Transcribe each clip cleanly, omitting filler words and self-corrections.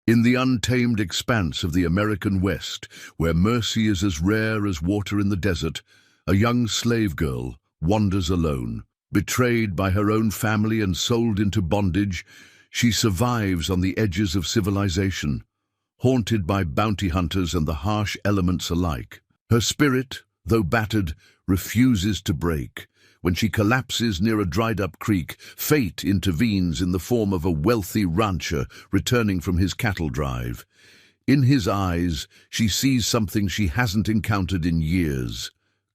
In the untamed expanse of the American West, where mercy is as rare as water in the desert, a young slave girl wanders alone. Betrayed by her own family and sold into bondage, she survives on the edges of civilization, haunted by bounty hunters and the harsh elements alike. Her spirit, though battered, refuses to break. When she collapses near a dried-up creek, fate intervenes in the form of a wealthy rancher returning from his cattle drive. In his eyes, she sees something she hasn't encountered in years: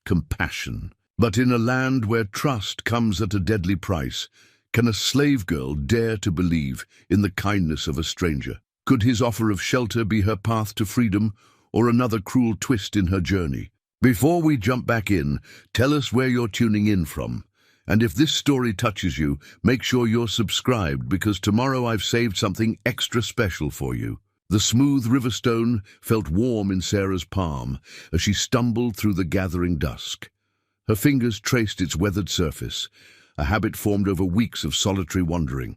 compassion. But in a land where trust comes at a deadly price, can a slave girl dare to believe in the kindness of a stranger? Could his offer of shelter be her path to freedom, or another cruel twist in her journey? Before we jump back in, tell us where you're tuning in from. And if this story touches you, make sure you're subscribed, because tomorrow I've saved something extra special for you. The smooth riverstone felt warm in Sarah's palm as she stumbled through the gathering dusk. Her fingers traced its weathered surface, a habit formed over weeks of solitary wandering.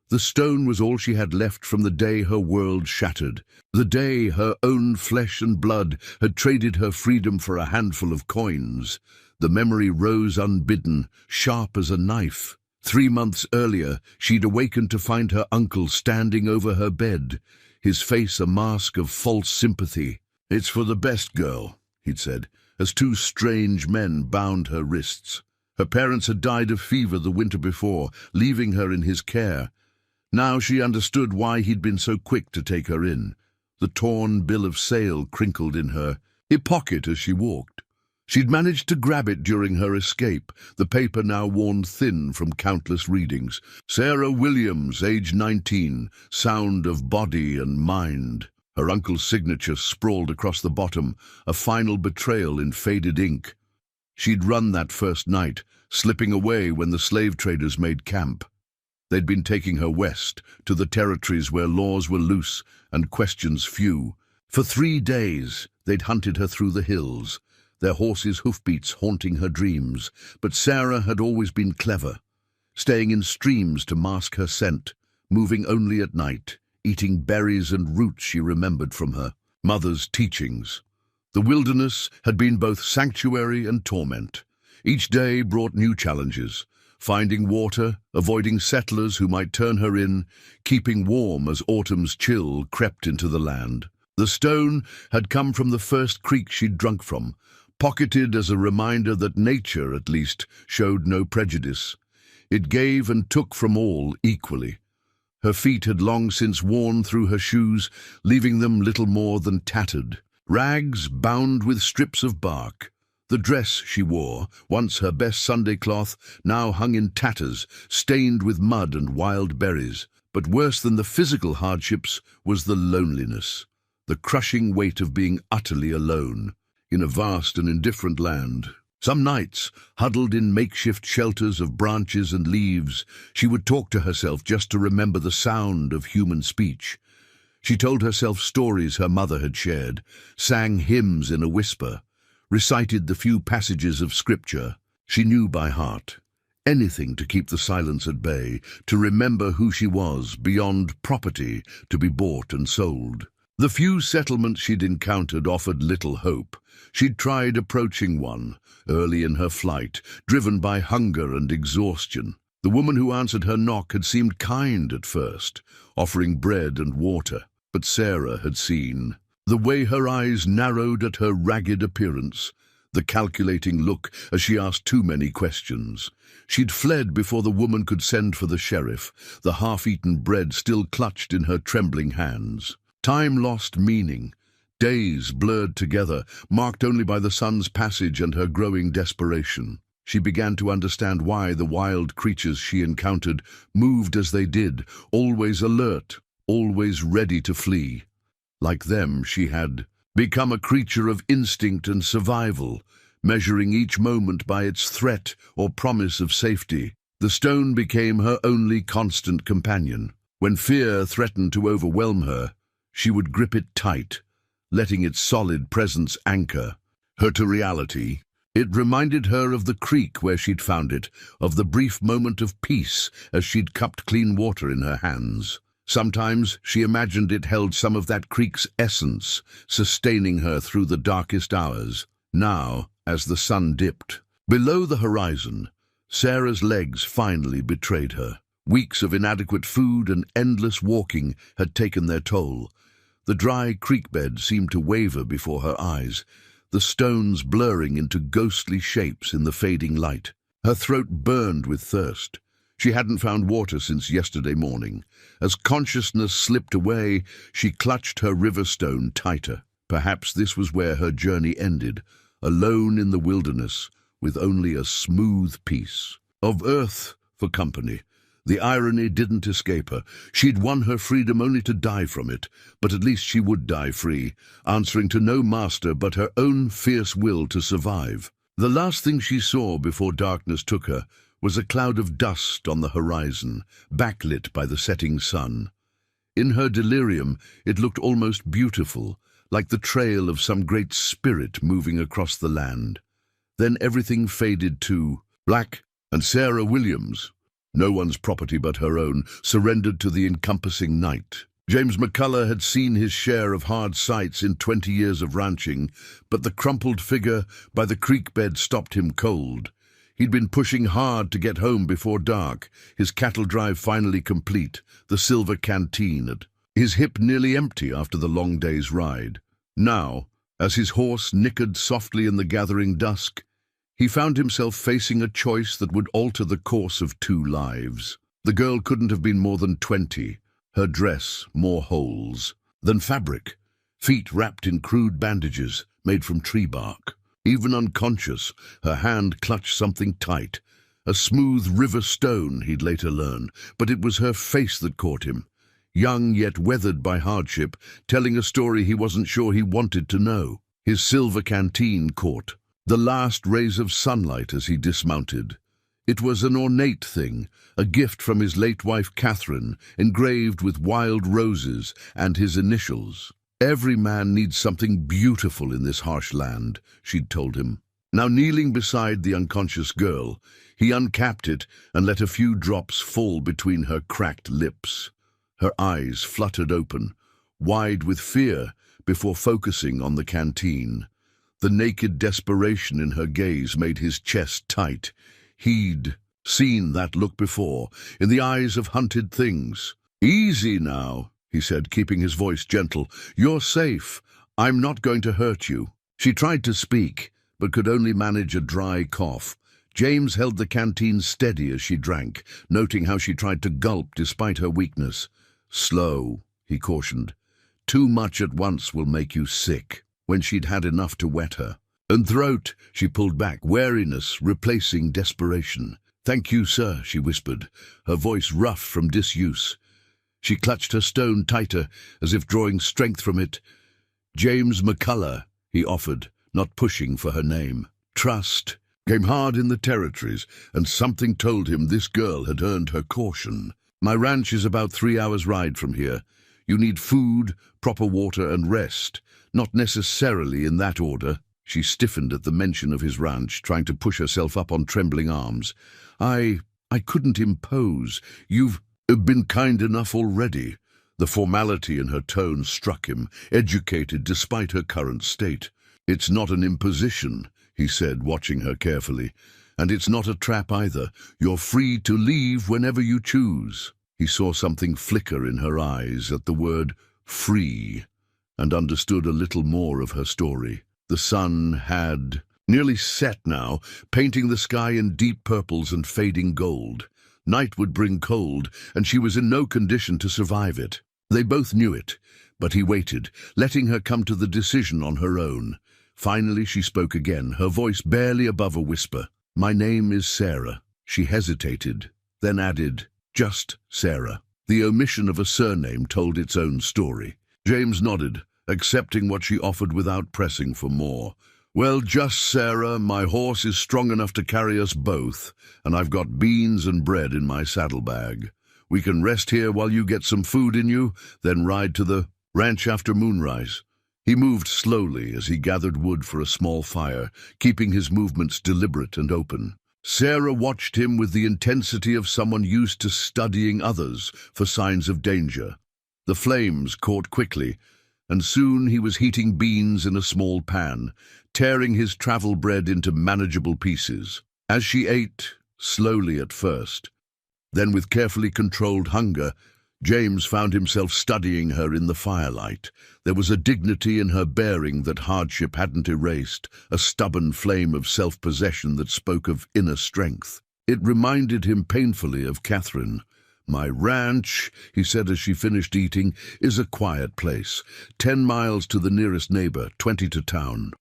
The stone was all she had left from the day her world shattered, the day her own flesh and blood had traded her freedom for a handful of coins. The memory rose unbidden, sharp as a knife. 3 months earlier, she'd awakened to find her uncle standing over her bed, his face a mask of false sympathy. "It's for the best, girl," he'd said, as 2 strange men bound her wrists. Her parents had died of fever the winter before, leaving her in his care. Now she understood why he'd been so quick to take her in. The torn bill of sale crinkled in her hip pocket as she walked. She'd managed to grab it during her escape, the paper now worn thin from countless readings. Sarah Williams, age 19, sound of body and mind. Her uncle's signature sprawled across the bottom, a final betrayal in faded ink. She'd run that first night, slipping away when the slave traders made camp. They'd been taking her west, to the territories where laws were loose and questions few. For 3 days, they'd hunted her through the hills, their horses' hoofbeats haunting her dreams. But Sarah had always been clever, staying in streams to mask her scent, moving only at night, eating berries and roots she remembered from her mother's teachings. The wilderness had been both sanctuary and torment. Each day brought new challenges: finding water, avoiding settlers who might turn her in, keeping warm as autumn's chill crept into the land. The stone had come from the first creek she'd drunk from, pocketed as a reminder that nature, at least, showed no prejudice. It gave and took from all equally. Her feet had long since worn through her shoes, leaving them little more than tattered. Rags bound with strips of bark. The dress she wore, once her best Sunday cloth, now hung in tatters, stained with mud and wild berries. But worse than the physical hardships was the loneliness, the crushing weight of being utterly alone, in a vast and indifferent land. Some nights, huddled in makeshift shelters of branches and leaves, she would talk to herself just to remember the sound of human speech. She told herself stories her mother had shared, sang hymns in a whisper, recited the few passages of scripture she knew by heart. Anything to keep the silence at bay, to remember who she was, beyond property to be bought and sold. The few settlements she'd encountered offered little hope. She'd tried approaching one, early in her flight, driven by hunger and exhaustion. The woman who answered her knock had seemed kind at first, offering bread and water. But Sarah had seen the way her eyes narrowed at her ragged appearance, the calculating look as she asked too many questions. She'd fled before the woman could send for the sheriff, the half-eaten bread still clutched in her trembling hands. Time lost meaning. Days blurred together, marked only by the sun's passage and her growing desperation. She began to understand why the wild creatures she encountered moved as they did, always alert, always ready to flee. Like them, she had become a creature of instinct and survival, measuring each moment by its threat or promise of safety. The stone became her only constant companion. When fear threatened to overwhelm her, she would grip it tight, letting its solid presence anchor her to reality. It reminded her of the creek where she'd found it, of the brief moment of peace as she'd cupped clean water in her hands. Sometimes she imagined it held some of that creek's essence, sustaining her through the darkest hours. Now, as the sun dipped, below the horizon, Sarah's legs finally betrayed her. Weeks of inadequate food and endless walking had taken their toll. The dry creek bed seemed to waver before her eyes, the stones blurring into ghostly shapes in the fading light. Her throat burned with thirst. She hadn't found water since yesterday morning. As consciousness slipped away, she clutched her river stone tighter. Perhaps this was where her journey ended, alone in the wilderness, with only a smooth piece of earth for company. The irony didn't escape her. She'd won her freedom only to die from it, but at least she would die free, answering to no master but her own fierce will to survive. The last thing she saw before darkness took her was a cloud of dust on the horizon, backlit by the setting sun. In her delirium, it looked almost beautiful, like the trail of some great spirit moving across the land. Then everything faded to black, and Sarah Williams, no one's property but her own, surrendered to the encompassing night. James McCullough had seen his share of hard sights in 20 years of ranching, but the crumpled figure by the creek bed stopped him cold. He'd been pushing hard to get home before dark, his cattle drive finally complete, the silver canteen his hip nearly empty after the long day's ride. Now, as his horse nickered softly in the gathering dusk, he found himself facing a choice that would alter the course of 2 lives. The girl couldn't have been more than 20, her dress more holes than fabric, feet wrapped in crude bandages made from tree bark. Even unconscious, her hand clutched something tight, a smooth river stone, he'd later learn, but it was her face that caught him, young yet weathered by hardship, telling a story he wasn't sure he wanted to know. His silver canteen caught the last rays of sunlight as he dismounted. It was an ornate thing, a gift from his late wife Catherine, engraved with wild roses and his initials. Every man needs something beautiful in this harsh land, she'd told him. Now kneeling beside the unconscious girl, he uncapped it and let a few drops fall between her cracked lips. Her eyes fluttered open, wide with fear, before focusing on the canteen. The naked desperation in her gaze made his chest tight. He'd seen that look before, in the eyes of hunted things. "Easy now," he said, keeping his voice gentle. "You're safe. I'm not going to hurt you." She tried to speak, but could only manage a dry cough. James held the canteen steady as she drank, noting how she tried to gulp despite her weakness. "Slow," he cautioned. "Too much at once will make you sick." When she'd had enough to wet her. "And throat," she pulled back, wariness replacing desperation. "Thank you, sir," she whispered, her voice rough from disuse. She clutched her stone tighter, as if drawing strength from it. "James McCullough," he offered, not pushing for her name. Trust came hard in the territories, and something told him this girl had earned her caution. "My ranch is about 3 hours' ride from here. You need food, proper water, and rest. Not necessarily in that order." She stiffened at the mention of his ranch, trying to push herself up on trembling arms. I couldn't impose. You've been kind enough already." The formality in her tone struck him, educated despite her current state. "It's not an imposition," he said, watching her carefully. "And it's not a trap either. You're free to leave whenever you choose." He saw something flicker in her eyes at the word free, and understood a little more of her story. The sun had nearly set now, painting the sky in deep purples and fading gold. Night would bring cold, and she was in no condition to survive it. They both knew it, but he waited, letting her come to the decision on her own. Finally she spoke again, her voice barely above a whisper. "My name is Sarah." She hesitated, then added, "Just Sarah." The omission of a surname told its own story. James nodded, accepting what she offered without pressing for more. "Well, just Sarah, my horse is strong enough to carry us both, and I've got beans and bread in my saddlebag. We can rest here while you get some food in you, then ride to the ranch after moonrise." He moved slowly as he gathered wood for a small fire, keeping his movements deliberate and open. Sarah watched him with the intensity of someone used to studying others for signs of danger. The flames caught quickly, and soon he was heating beans in a small pan, tearing his travel bread into manageable pieces. As she ate, slowly at first, then with carefully controlled hunger, James found himself studying her in the firelight. There was a dignity in her bearing that hardship hadn't erased, a stubborn flame of self-possession that spoke of inner strength. It reminded him painfully of Catherine. "My ranch," he said as she finished eating, "is a quiet place. 10 miles to the nearest neighbor, 20 to town.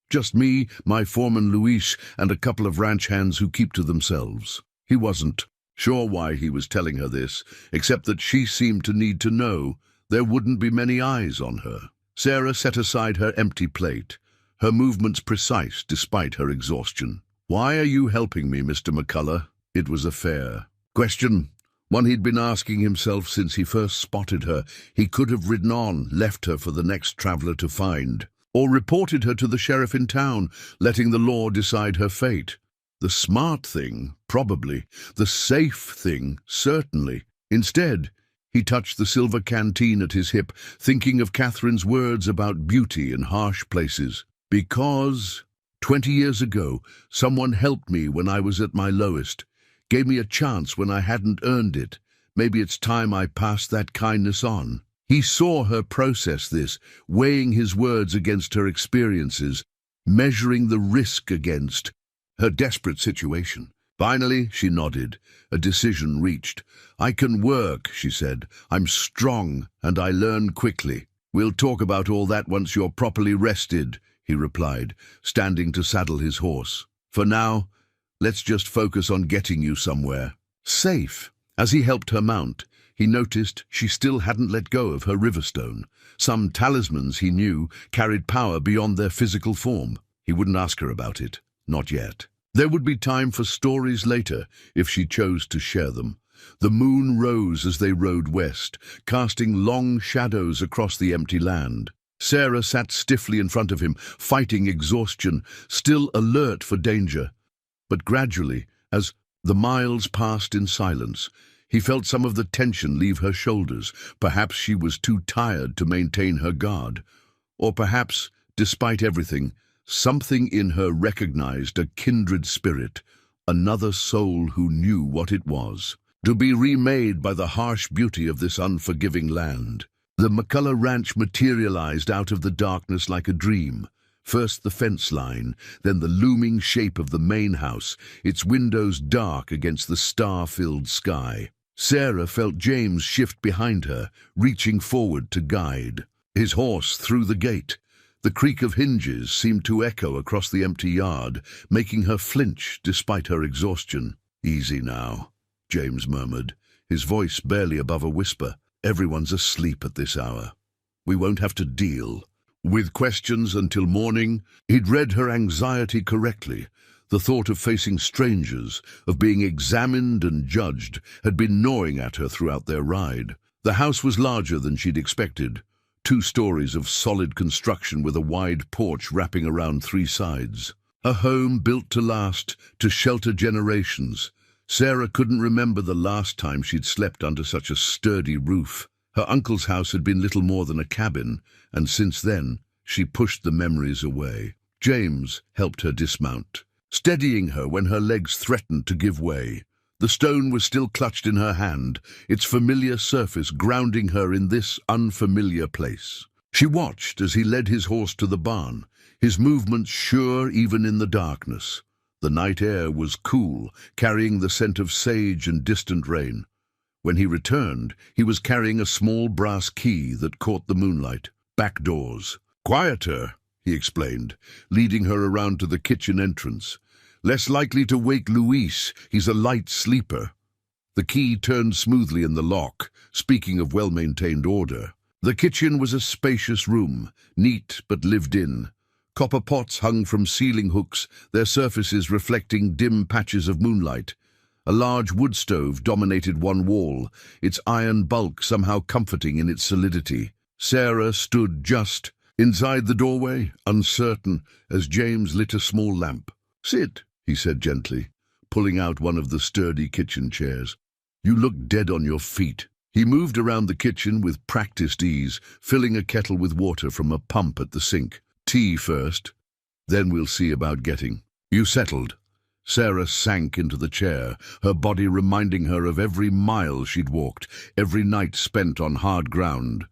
Just me, my foreman Luis, and a couple of ranch hands who keep to themselves." He wasn't sure why he was telling her this, except that she seemed to need to know. There wouldn't be many eyes on her. Sarah set aside her empty plate, her movements precise despite her exhaustion. "Why are you helping me, Mr. McCullough?" It was a fair question, one he'd been asking himself since he first spotted her. He could have ridden on, left her for the next traveler to find, or reported her to the sheriff in town, letting the law decide her fate. The smart thing, probably. The safe thing, certainly. Instead, he touched the silver canteen at his hip, thinking of Catherine's words about beauty in harsh places. "Because 20 years ago, someone helped me when I was at my lowest, gave me a chance when I hadn't earned it. Maybe it's time I passed that kindness on." He saw her process this, weighing his words against her experiences, measuring the risk against her desperate situation. Finally, she nodded, a decision reached. "I can work," she said. "I'm strong, and I learn quickly." "We'll talk about all that once you're properly rested," he replied, standing to saddle his horse. "For now, let's just focus on getting you somewhere safe." As he helped her mount, he noticed she still hadn't let go of her riverstone. Some talismans, he knew, carried power beyond their physical form. He wouldn't ask her about it. Not yet. There would be time for stories later, if she chose to share them. The moon rose as they rode west, casting long shadows across the empty land. Sarah sat stiffly in front of him, fighting exhaustion, still alert for danger. But gradually, as the miles passed in silence, he felt some of the tension leave her shoulders. Perhaps she was too tired to maintain her guard. Or perhaps, despite everything, something in her recognized a kindred spirit, another soul who knew what it was, to be remade by the harsh beauty of this unforgiving land. The McCullough ranch materialized out of the darkness like a dream. First the fence line, then the looming shape of the main house, its windows dark against the star-filled sky. Sarah felt James shift behind her, reaching forward to guide. His horse through the gate. The creak of hinges seemed to echo across the empty yard, making her flinch despite her exhaustion. "Easy now," James murmured, his voice barely above a whisper. "Everyone's asleep at this hour. We won't have to deal with questions until morning." He'd read her anxiety correctly. The thought of facing strangers, of being examined and judged, had been gnawing at her throughout their ride. The house was larger than she'd expected. 2 stories of solid construction with a wide porch wrapping around 3 sides. A home built to last, to shelter generations. Sarah couldn't remember the last time she'd slept under such a sturdy roof. Her uncle's house had been little more than a cabin, and since then, she pushed the memories away. James helped her dismount, steadying her when her legs threatened to give way. The stone was still clutched in her hand, its familiar surface grounding her in this unfamiliar place. She watched as he led his horse to the barn, his movements sure even in the darkness. The night air was cool, carrying the scent of sage and distant rain. When he returned, he was carrying a small brass key that caught the moonlight. "Back doors." "Quieter," he explained, leading her around to the kitchen entrance. "Less likely to wake Luis, he's a light sleeper." The key turned smoothly in the lock, speaking of well-maintained order. The kitchen was a spacious room, neat but lived in. Copper pots hung from ceiling hooks, their surfaces reflecting dim patches of moonlight. A large wood stove dominated one wall, its iron bulk somehow comforting in its solidity. Sarah stood just inside the doorway, uncertain, as James lit a small lamp. "Sit," he said gently, pulling out one of the sturdy kitchen chairs. "You look dead on your feet." He moved around the kitchen with practiced ease, filling a kettle with water from a pump at the sink. Tea first, then we'll see about getting you settled. Sarah sank into the chair, her body reminding her of every mile she'd walked, every night spent on hard ground.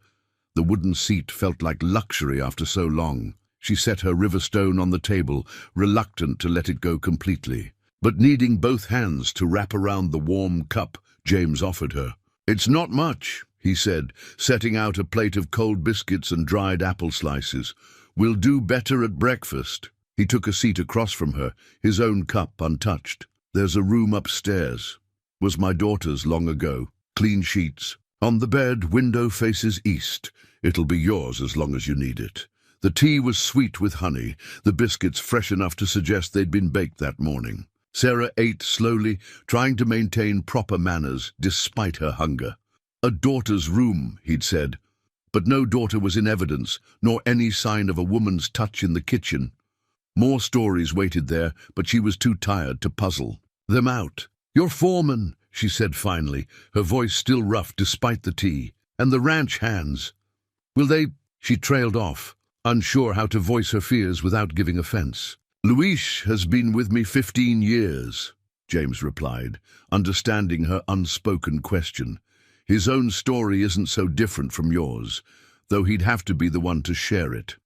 The wooden seat felt like luxury after so long. She set her river stone on the table, reluctant to let it go completely, but needing both hands to wrap around the warm cup James offered her. "It's not much," he said, setting out a plate of cold biscuits and dried apple slices. "We'll do better at breakfast." He took a seat across from her, his own cup untouched. "There's a room upstairs. Was my daughter's long ago. Clean sheets. On the bed, window faces east. It'll be yours as long as you need it." The tea was sweet with honey, the biscuits fresh enough to suggest they'd been baked that morning. Sarah ate slowly, trying to maintain proper manners despite her hunger. "A daughter's room," he'd said, but no daughter was in evidence, nor any sign of a woman's touch in the kitchen. More stories waited there, but she was too tired to puzzle them out. "Your foreman," she said finally, her voice still rough despite the tea. "And the ranch hands. Will they—" She trailed off, unsure how to voice her fears without giving offense. "Luis has been with me 15 years, James replied, understanding her unspoken question. "His own story isn't so different from yours, though he'd have to be the one to share it.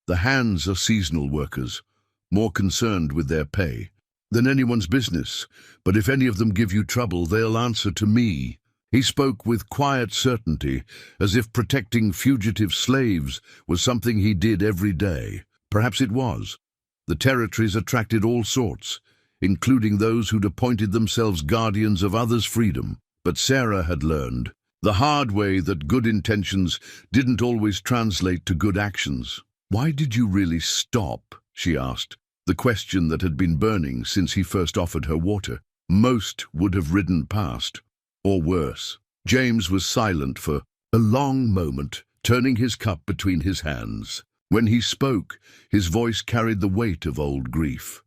The hands are seasonal workers, more concerned with their pay than anyone's business, but if any of them give you trouble, they'll answer to me." He spoke with quiet certainty, as if protecting fugitive slaves was something he did every day. Perhaps it was. The territories attracted all sorts, including those who'd appointed themselves guardians of others' freedom. But Sarah had learned the hard way that good intentions didn't always translate to good actions. "Why did you really stop?" she asked, the question that had been burning since he first offered her water. Most would have ridden past. Or worse. James was silent for a long moment, turning his cup between his hands. When he spoke, his voice carried the weight of old grief.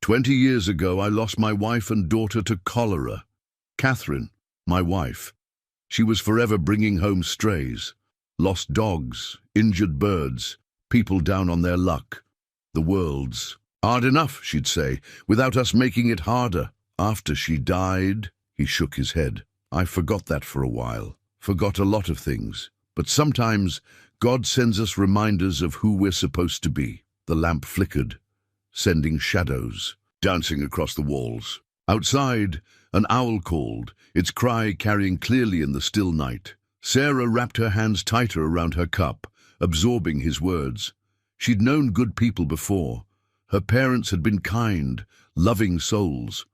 20 years ago, I lost my wife and daughter to cholera. Catherine, my wife. She was forever bringing home strays. Lost dogs, injured birds, people down on their luck. The world's hard enough, she'd say, without us making it harder. After she died, he shook his head. I forgot that for a while, forgot a lot of things. But sometimes God sends us reminders of who we're supposed to be. The lamp flickered, sending shadows dancing across the walls. Outside, an owl called, its cry carrying clearly in the still night. Sarah wrapped her hands tighter around her cup, absorbing his words. She'd known good people before. Her parents had been kind, loving souls.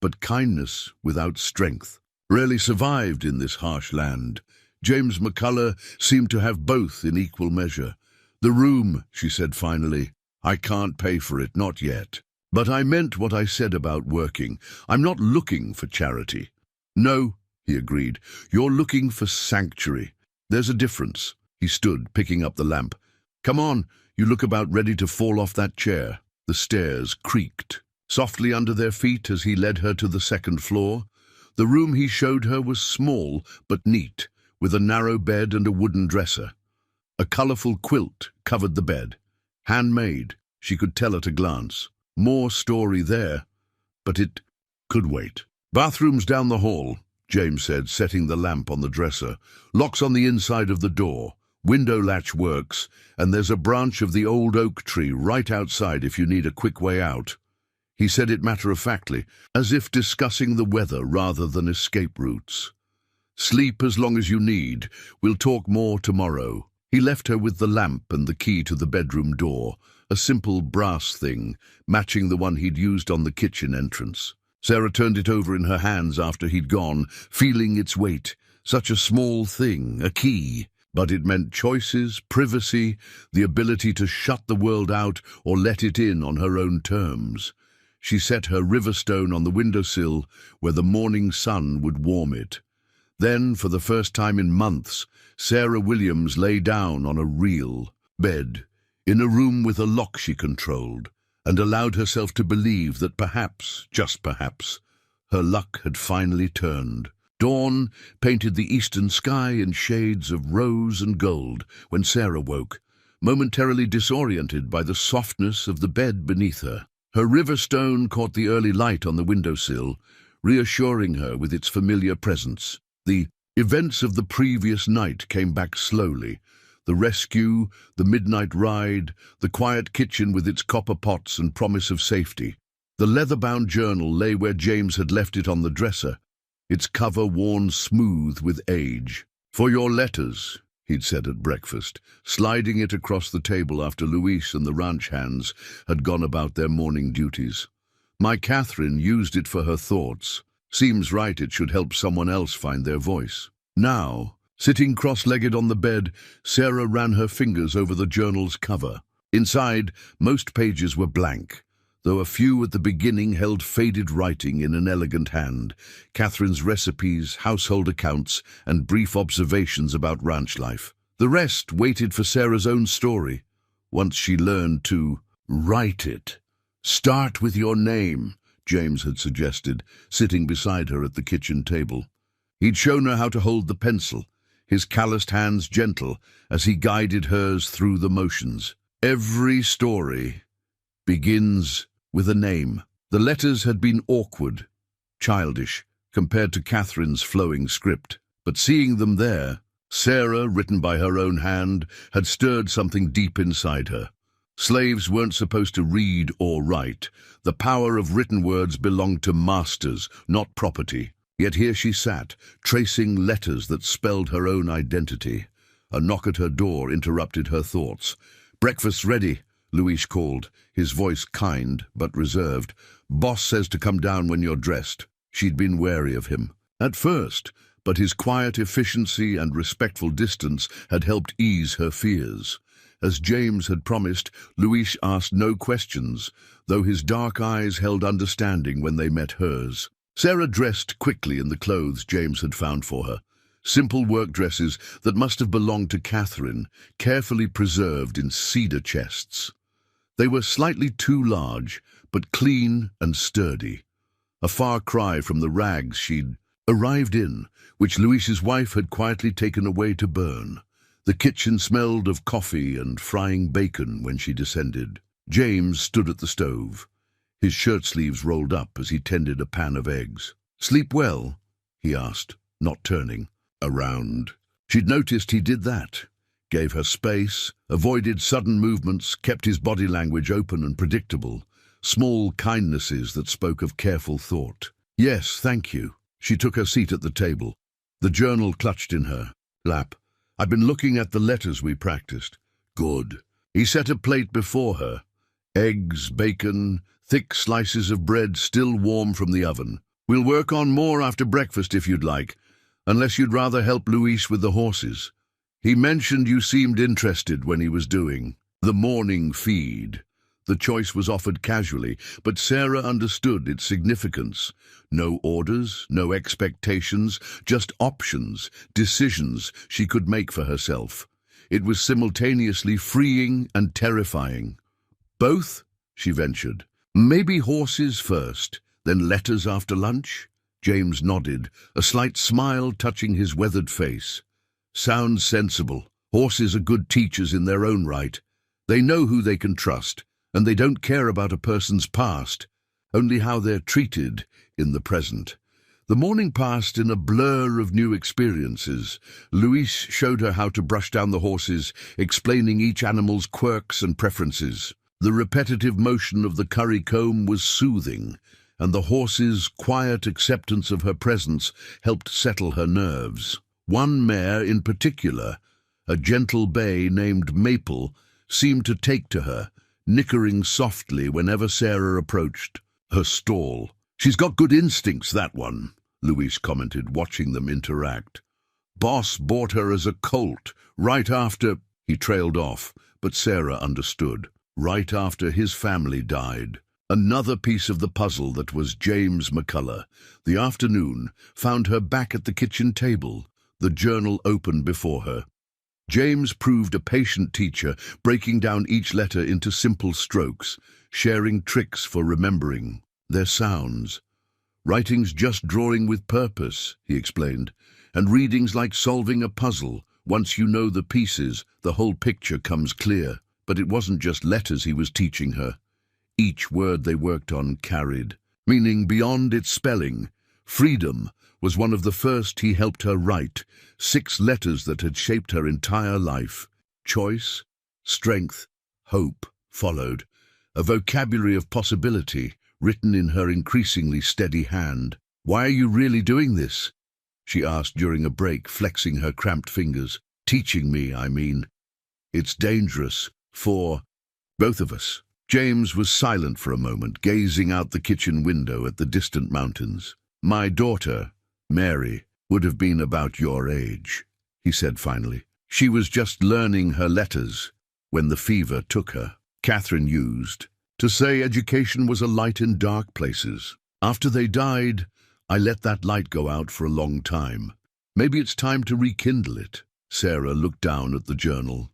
But kindness without strength rarely survived in this harsh land. James McCullough seemed to have both in equal measure. "The room," she said finally. "I can't pay for it, not yet. But I meant what I said about working. I'm not looking for charity." "No," he agreed. "You're looking for sanctuary. There's a difference." He stood, picking up the lamp. "Come on, you look about ready to fall off that chair." The stairs creaked softly under their feet as he led her to the second floor. The room he showed her was small but neat, with a narrow bed and a wooden dresser. A colorful quilt covered the bed. Handmade, she could tell at a glance. More story there, but it could wait. "Bathroom's down the hall," James said, setting the lamp on the dresser. "Locks on the inside of the door. Window latch works, and there's a branch of the old oak tree right outside if you need a quick way out." He said it matter-of-factly, as if discussing the weather rather than escape routes. "Sleep as long as you need. We'll talk more tomorrow." He left her with the lamp and the key to the bedroom door, a simple brass thing, matching the one he'd used on the kitchen entrance. Sarah turned it over in her hands after he'd gone, feeling its weight. Such a small thing, a key. But it meant choices, privacy, the ability to shut the world out or let it in on her own terms. She set her river stone on the windowsill where the morning sun would warm it. Then, for the first time in months, Sarah Williams lay down on a real bed, in a room with a lock she controlled, and allowed herself to believe that perhaps, just perhaps, her luck had finally turned. Dawn painted the eastern sky in shades of rose and gold when Sarah woke, momentarily disoriented by the softness of the bed beneath her. Her river stone caught the early light on the windowsill, reassuring her with its familiar presence. The events of the previous night came back slowly. The rescue, the midnight ride, the quiet kitchen with its copper pots and promise of safety. The leather-bound journal lay where James had left it on the dresser, its cover worn smooth with age. "For your letters," he'd said at breakfast, sliding it across the table after Luis and the ranch hands had gone about their morning duties. "My Catherine used it for her thoughts. Seems right it should help someone else find their voice." Now, sitting cross-legged on the bed, Sarah ran her fingers over the journal's cover. Inside, most pages were blank, though a few at the beginning held faded writing in an elegant hand, Catherine's recipes, household accounts, and brief observations about ranch life. The rest waited for Sarah's own story, once she learned to write it. "Start with your name," James had suggested, sitting beside her at the kitchen table. He'd shown her how to hold the pencil, his calloused hands gentle as he guided hers through the motions. Every story begins with a name. The letters had been awkward, childish, compared to Catherine's flowing script. But seeing them there, Sarah, written by her own hand, had stirred something deep inside her. Slaves weren't supposed to read or write. The power of written words belonged to masters, not property. Yet here she sat, tracing letters that spelled her own identity. A knock at her door interrupted her thoughts. "Breakfast's ready," Luis called, his voice kind but reserved. "Boss says to come down when you're dressed." She'd been wary of him at first, but his quiet efficiency and respectful distance had helped ease her fears. As James had promised, Luis asked no questions, though his dark eyes held understanding when they met hers. Sarah dressed quickly in the clothes James had found for her. Simple work dresses that must have belonged to Catherine, carefully preserved in cedar chests. They were slightly too large, but clean and sturdy. A far cry from the rags she'd arrived in, which Luis's wife had quietly taken away to burn. The kitchen smelled of coffee and frying bacon when she descended. James stood at the stove, his shirt sleeves rolled up as he tended a pan of eggs. "Sleep well?" he asked, not turning around. She'd noticed he did that, gave her space, avoided sudden movements, kept his body language open and predictable, small kindnesses that spoke of careful thought. "Yes, thank you." She took her seat at the table, the journal clutched in her lap. "I've been looking at the letters we practiced." "Good." He set a plate before her, eggs, bacon, thick slices of bread still warm from the oven. "We'll work on more after breakfast if you'd like, unless you'd rather help Luis with the horses. He mentioned you seemed interested when he was doing the morning feed." The choice was offered casually, but Sarah understood its significance. No orders, no expectations, just options, decisions she could make for herself. It was simultaneously freeing and terrifying. "Both?" she ventured. "Maybe horses first, then letters after lunch?" James nodded, a slight smile touching his weathered face. "Sounds sensible. Horses are good teachers in their own right. They know who they can trust, and they don't care about a person's past, only how they're treated in the present." The morning passed in a blur of new experiences. Luis showed her how to brush down the horses, explaining each animal's quirks and preferences. The repetitive motion of the curry comb was soothing, and the horse's quiet acceptance of her presence helped settle her nerves. One mare in particular, a gentle bay named Maple, seemed to take to her, nickering softly whenever Sarah approached her stall. "She's got good instincts, that one," Luis commented, watching them interact. "Boss bought her as a colt, right after—" He trailed off, but Sarah understood. "Right after his family died." Another piece of the puzzle that was James McCullough. The afternoon found her back at the kitchen table, the journal open before her. James proved a patient teacher, breaking down each letter into simple strokes, sharing tricks for remembering their sounds. Writing's just drawing with purpose, he explained, and reading's like solving a puzzle. Once you know the pieces, the whole picture comes clear. But it wasn't just letters he was teaching her. Each word they worked on carried meaning beyond its spelling. Freedom was one of the first he helped her write, 6 letters that had shaped her entire life. Choice, strength, hope followed, a vocabulary of possibility written in her increasingly steady hand. "Why are you really doing this?" she asked during a break, flexing her cramped fingers. "Teaching me, I mean. It's dangerous for both of us." James was silent for a moment, gazing out the kitchen window at the distant mountains. "My daughter, Mary, would have been about your age," he said finally. "She was just learning her letters when the fever took her." Catherine used to say education was a light in dark places. "After they died, I let that light go out for a long time. Maybe it's time to rekindle it." Sarah looked down at the journal,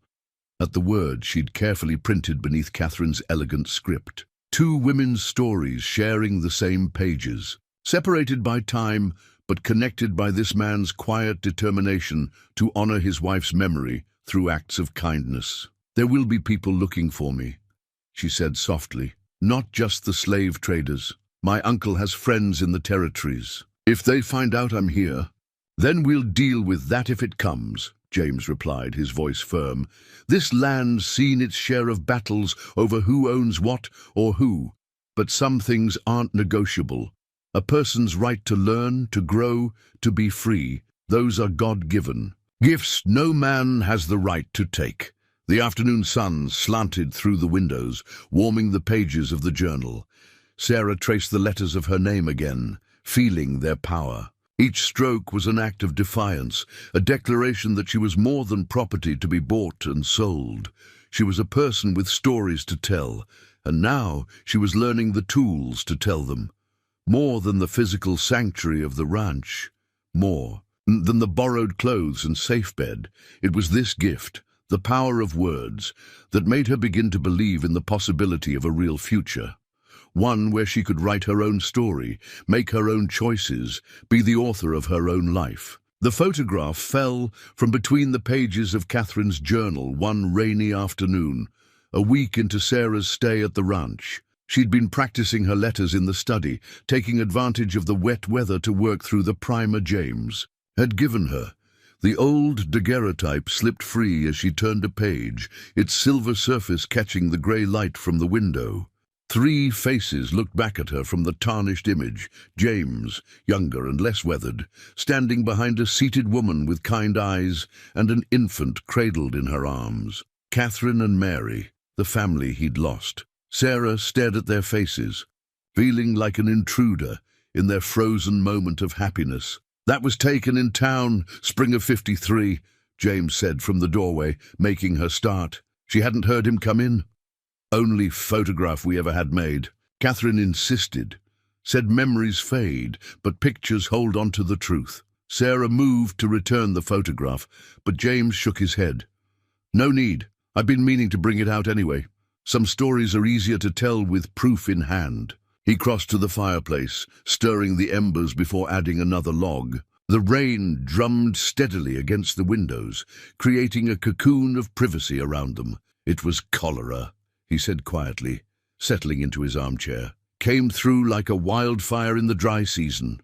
at the words she'd carefully printed beneath Catherine's elegant script. 2 women's stories sharing the same pages, separated by time but connected by this man's quiet determination to honor his wife's memory through acts of kindness. "There will be people looking for me," she said softly. "Not just the slave traders. My uncle has friends in the territories. If they find out I'm here, then we'll deal with that if it comes," James replied, his voice firm. "This land's seen its share of battles over who owns what or who, but some things aren't negotiable. A person's right to learn, to grow, to be free, those are God-given. Gifts no man has the right to take." The afternoon sun slanted through the windows, warming the pages of the journal. Sarah traced the letters of her name again, feeling their power. Each stroke was an act of defiance, a declaration that she was more than property to be bought and sold. She was a person with stories to tell, and now she was learning the tools to tell them. More than the physical sanctuary of the ranch, more than the borrowed clothes and safe bed, it was this gift, the power of words, that made her begin to believe in the possibility of a real future. One where she could write her own story, make her own choices, be the author of her own life. The photograph fell from between the pages of Catherine's journal one rainy afternoon, a week into Sarah's stay at the ranch. She'd been practicing her letters in the study, taking advantage of the wet weather to work through the primer James had given her. The old daguerreotype slipped free as she turned a page, its silver surface catching the grey light from the window. 3 faces looked back at her from the tarnished image. James, younger and less weathered, standing behind a seated woman with kind eyes and an infant cradled in her arms. Catherine and Mary, the family he'd lost. Sarah stared at their faces, feeling like an intruder in their frozen moment of happiness. "That was taken in town, spring of '53, James said from the doorway, making her start. She hadn't heard him come in. "Only photograph we ever had made." Catherine insisted, said memories fade, but pictures hold on to the truth. Sarah moved to return the photograph, but James shook his head. "No need. I've been meaning to bring it out anyway. Some stories are easier to tell with proof in hand." He crossed to the fireplace, stirring the embers before adding another log. The rain drummed steadily against the windows, creating a cocoon of privacy around them. "It was cholera," he said quietly, settling into his armchair. "Came through like a wildfire in the dry season.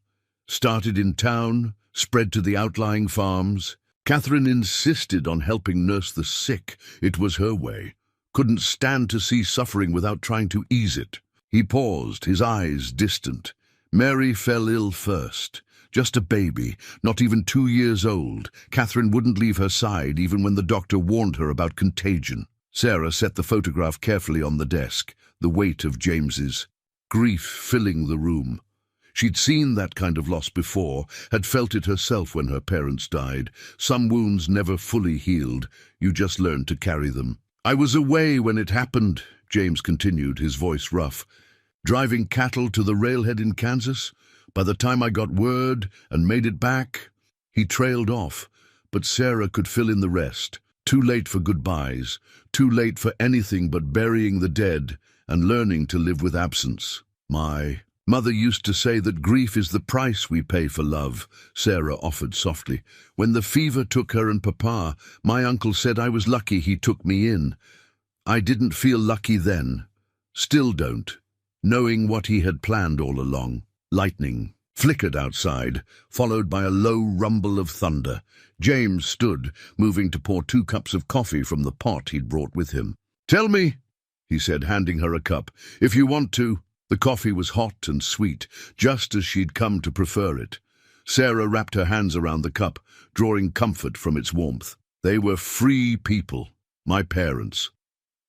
Started in town, spread to the outlying farms. Catherine insisted on helping nurse the sick. It was her way. Couldn't stand to see suffering without trying to ease it." He paused, his eyes distant. "Mary fell ill first. Just a baby, not even 2 years old. Catherine wouldn't leave her side even when the doctor warned her about contagion." Sarah set the photograph carefully on the desk, the weight of James's grief filling the room. She'd seen that kind of loss before, had felt it herself when her parents died. Some wounds never fully healed, you just learned to carry them. "I was away when it happened," James continued, his voice rough. "Driving cattle to the railhead in Kansas. By the time I got word and made it back..." He trailed off, but Sarah could fill in the rest. Too late for goodbyes, too late for anything but burying the dead and learning to live with absence. Mother used to say that grief is the price we pay for love, Sarah offered softly. When the fever took her and Papa, my uncle said I was lucky he took me in. I didn't feel lucky then. Still don't, knowing what he had planned all along. Lightning flickered outside, followed by a low rumble of thunder. James stood, moving to pour 2 cups of coffee from the pot he'd brought with him. "Tell me," he said, handing her a cup, "if you want to." The coffee was hot and sweet, just as she'd come to prefer it. Sarah wrapped her hands around the cup, drawing comfort from its warmth. They were free people. My parents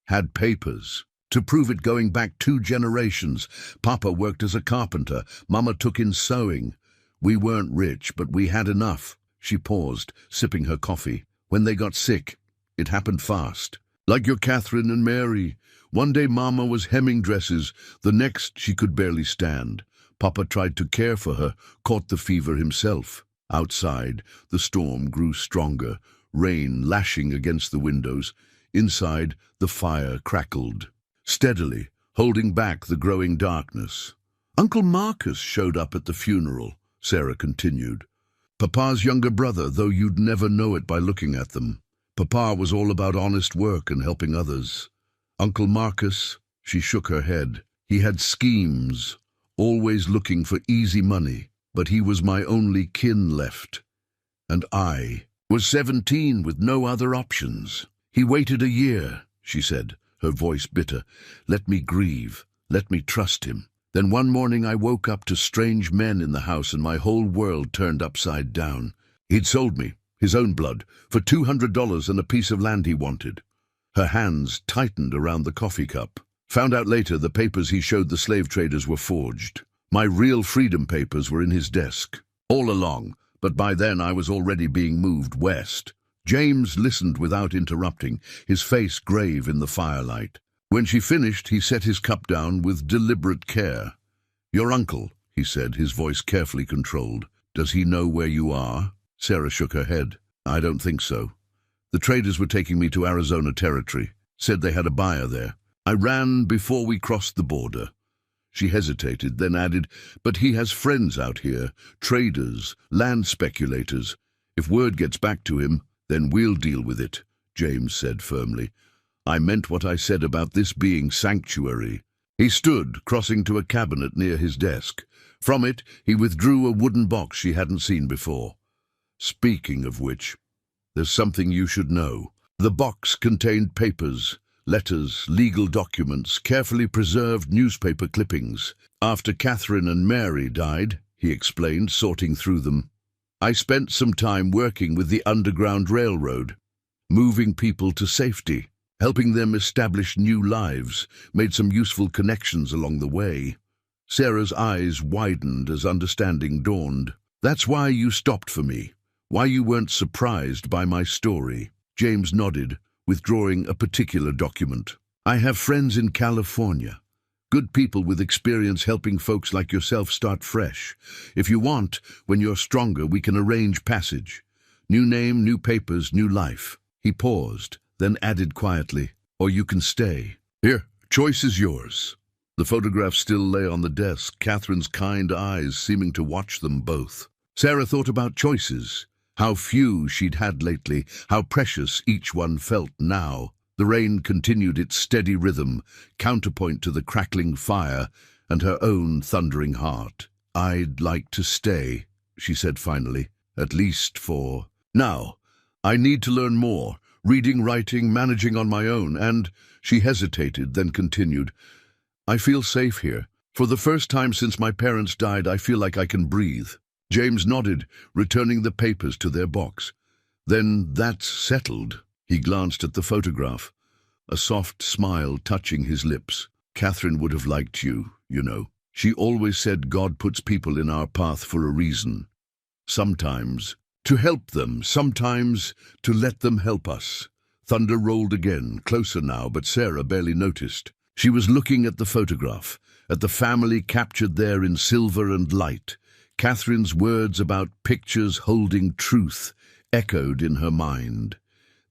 had papers to prove it going back 2 generations. Papa worked as a carpenter. Mama took in sewing. We weren't rich, but we had enough. She paused, sipping her coffee. When they got sick, it happened fast. Like your Catherine and Mary. One day Mama was hemming dresses, the next she could barely stand. Papa tried to care for her, caught the fever himself. Outside, the storm grew stronger, rain lashing against the windows. Inside, the fire crackled, steadily, holding back the growing darkness. Uncle Marcus showed up at the funeral, Sarah continued. Papa's younger brother, though you'd never know it by looking at them. Papa was all about honest work and helping others. Uncle Marcus, she shook her head. He had schemes, always looking for easy money, but he was my only kin left. And I was 17 with no other options. He waited a year, she said, her voice bitter. Let me grieve, let me trust him. Then one morning I woke up to strange men in the house and my whole world turned upside down. He'd sold me, his own blood, for $200 and a piece of land he wanted. Her hands tightened around the coffee cup. Found out later the papers he showed the slave traders were forged. My real freedom papers were in his desk. All along, but by then I was already being moved west. James listened without interrupting, his face grave in the firelight. When she finished, he set his cup down with deliberate care. Your uncle, he said, his voice carefully controlled. Does he know where you are? Sarah shook her head. I don't think so. The traders were taking me to Arizona territory, said they had a buyer there. I ran before we crossed the border. She hesitated, then added, but he has friends out here, traders, land speculators. If word gets back to him, then we'll deal with it, James said firmly. I meant what I said about this being sanctuary. He stood, crossing to a cabinet near his desk. From it, he withdrew a wooden box she hadn't seen before. Speaking of which, there's something you should know. The box contained papers, letters, legal documents, carefully preserved newspaper clippings. After Catherine and Mary died, he explained, sorting through them, I spent some time working with the Underground Railroad, moving people to safety, helping them establish new lives, made some useful connections along the way. Sarah's eyes widened as understanding dawned. That's why you stopped for me. Why you weren't surprised by my story. James nodded, withdrawing a particular document. I have friends in California. Good people with experience helping folks like yourself start fresh. If you want, when you're stronger, we can arrange passage. New name, new papers, new life. He paused, then added quietly, or you can stay. Here, choice is yours. The photograph still lay on the desk, Catherine's kind eyes seeming to watch them both. Sarah thought about choices. How few she'd had lately, how precious each one felt now. The rain continued its steady rhythm, counterpoint to the crackling fire and her own thundering heart. I'd like to stay, she said finally, at least for now. I need to learn more, reading, writing, managing on my own, and she hesitated, then continued, I feel safe here. For the first time since my parents died, I feel like I can breathe. James nodded, returning the papers to their box. Then that's settled. He glanced at the photograph, a soft smile touching his lips. Catherine would have liked you, you know. She always said God puts people in our path for a reason. Sometimes to help them, sometimes to let them help us. Thunder rolled again, closer now, but Sarah barely noticed. She was looking at the photograph, at the family captured there in silver and light. Catherine's words about pictures holding truth echoed in her mind.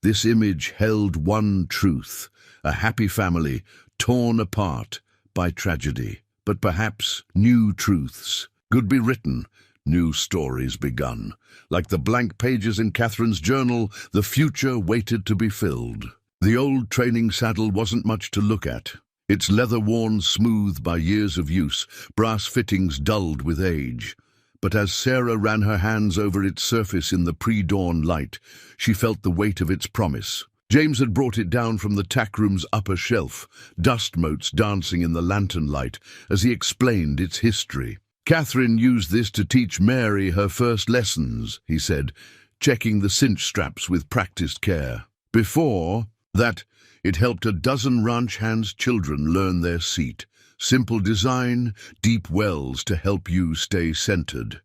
This image held one truth, a happy family torn apart by tragedy. but perhaps new truths could be written, new stories begun. Like the blank pages in Catherine's journal, the future waited to be filled. The old training saddle wasn't much to look at. Its leather worn smooth by years of use, brass fittings dulled with age. But as Sarah ran her hands over its surface in the pre-dawn light, she felt the weight of its promise. James had brought it down from the tack room's upper shelf, dust motes dancing in the lantern light as he explained its history. "Catherine used this to teach Mary her first lessons," he said, checking the cinch straps with practiced care. "Before that, it helped a dozen ranch hands' children learn their seat. Simple design, deep wells to help you stay centered.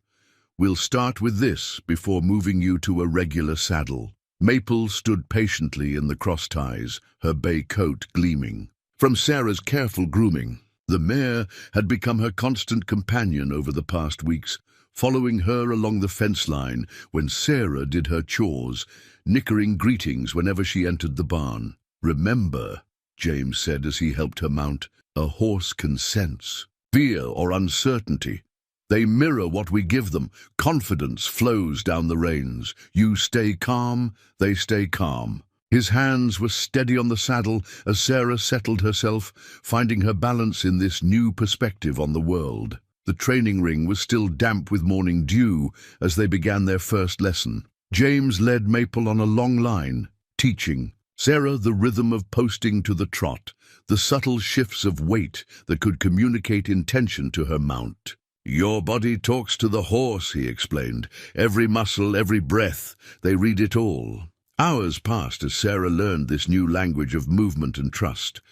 We'll start with this before moving you to a regular saddle." Maple stood patiently in the cross ties, her bay coat gleaming. From Sarah's careful grooming, the mare had become her constant companion over the past weeks, following her along the fence line when Sarah did her chores, nickering greetings whenever she entered the barn. "Remember," James said as he helped her mount, "a horse can sense fear or uncertainty. They mirror what we give them. Confidence flows down the reins. You stay calm, they stay calm." His hands were steady on the saddle as Sarah settled herself, finding her balance in this new perspective on the world. The training ring was still damp with morning dew as they began their first lesson. James led Maple on a long line, teaching Sarah the rhythm of posting to the trot, the subtle shifts of weight that could communicate intention to her mount. "Your body talks to the horse," he explained. "Every muscle, every breath, they read it all." Hours passed as Sarah learned this new language of movement and trust.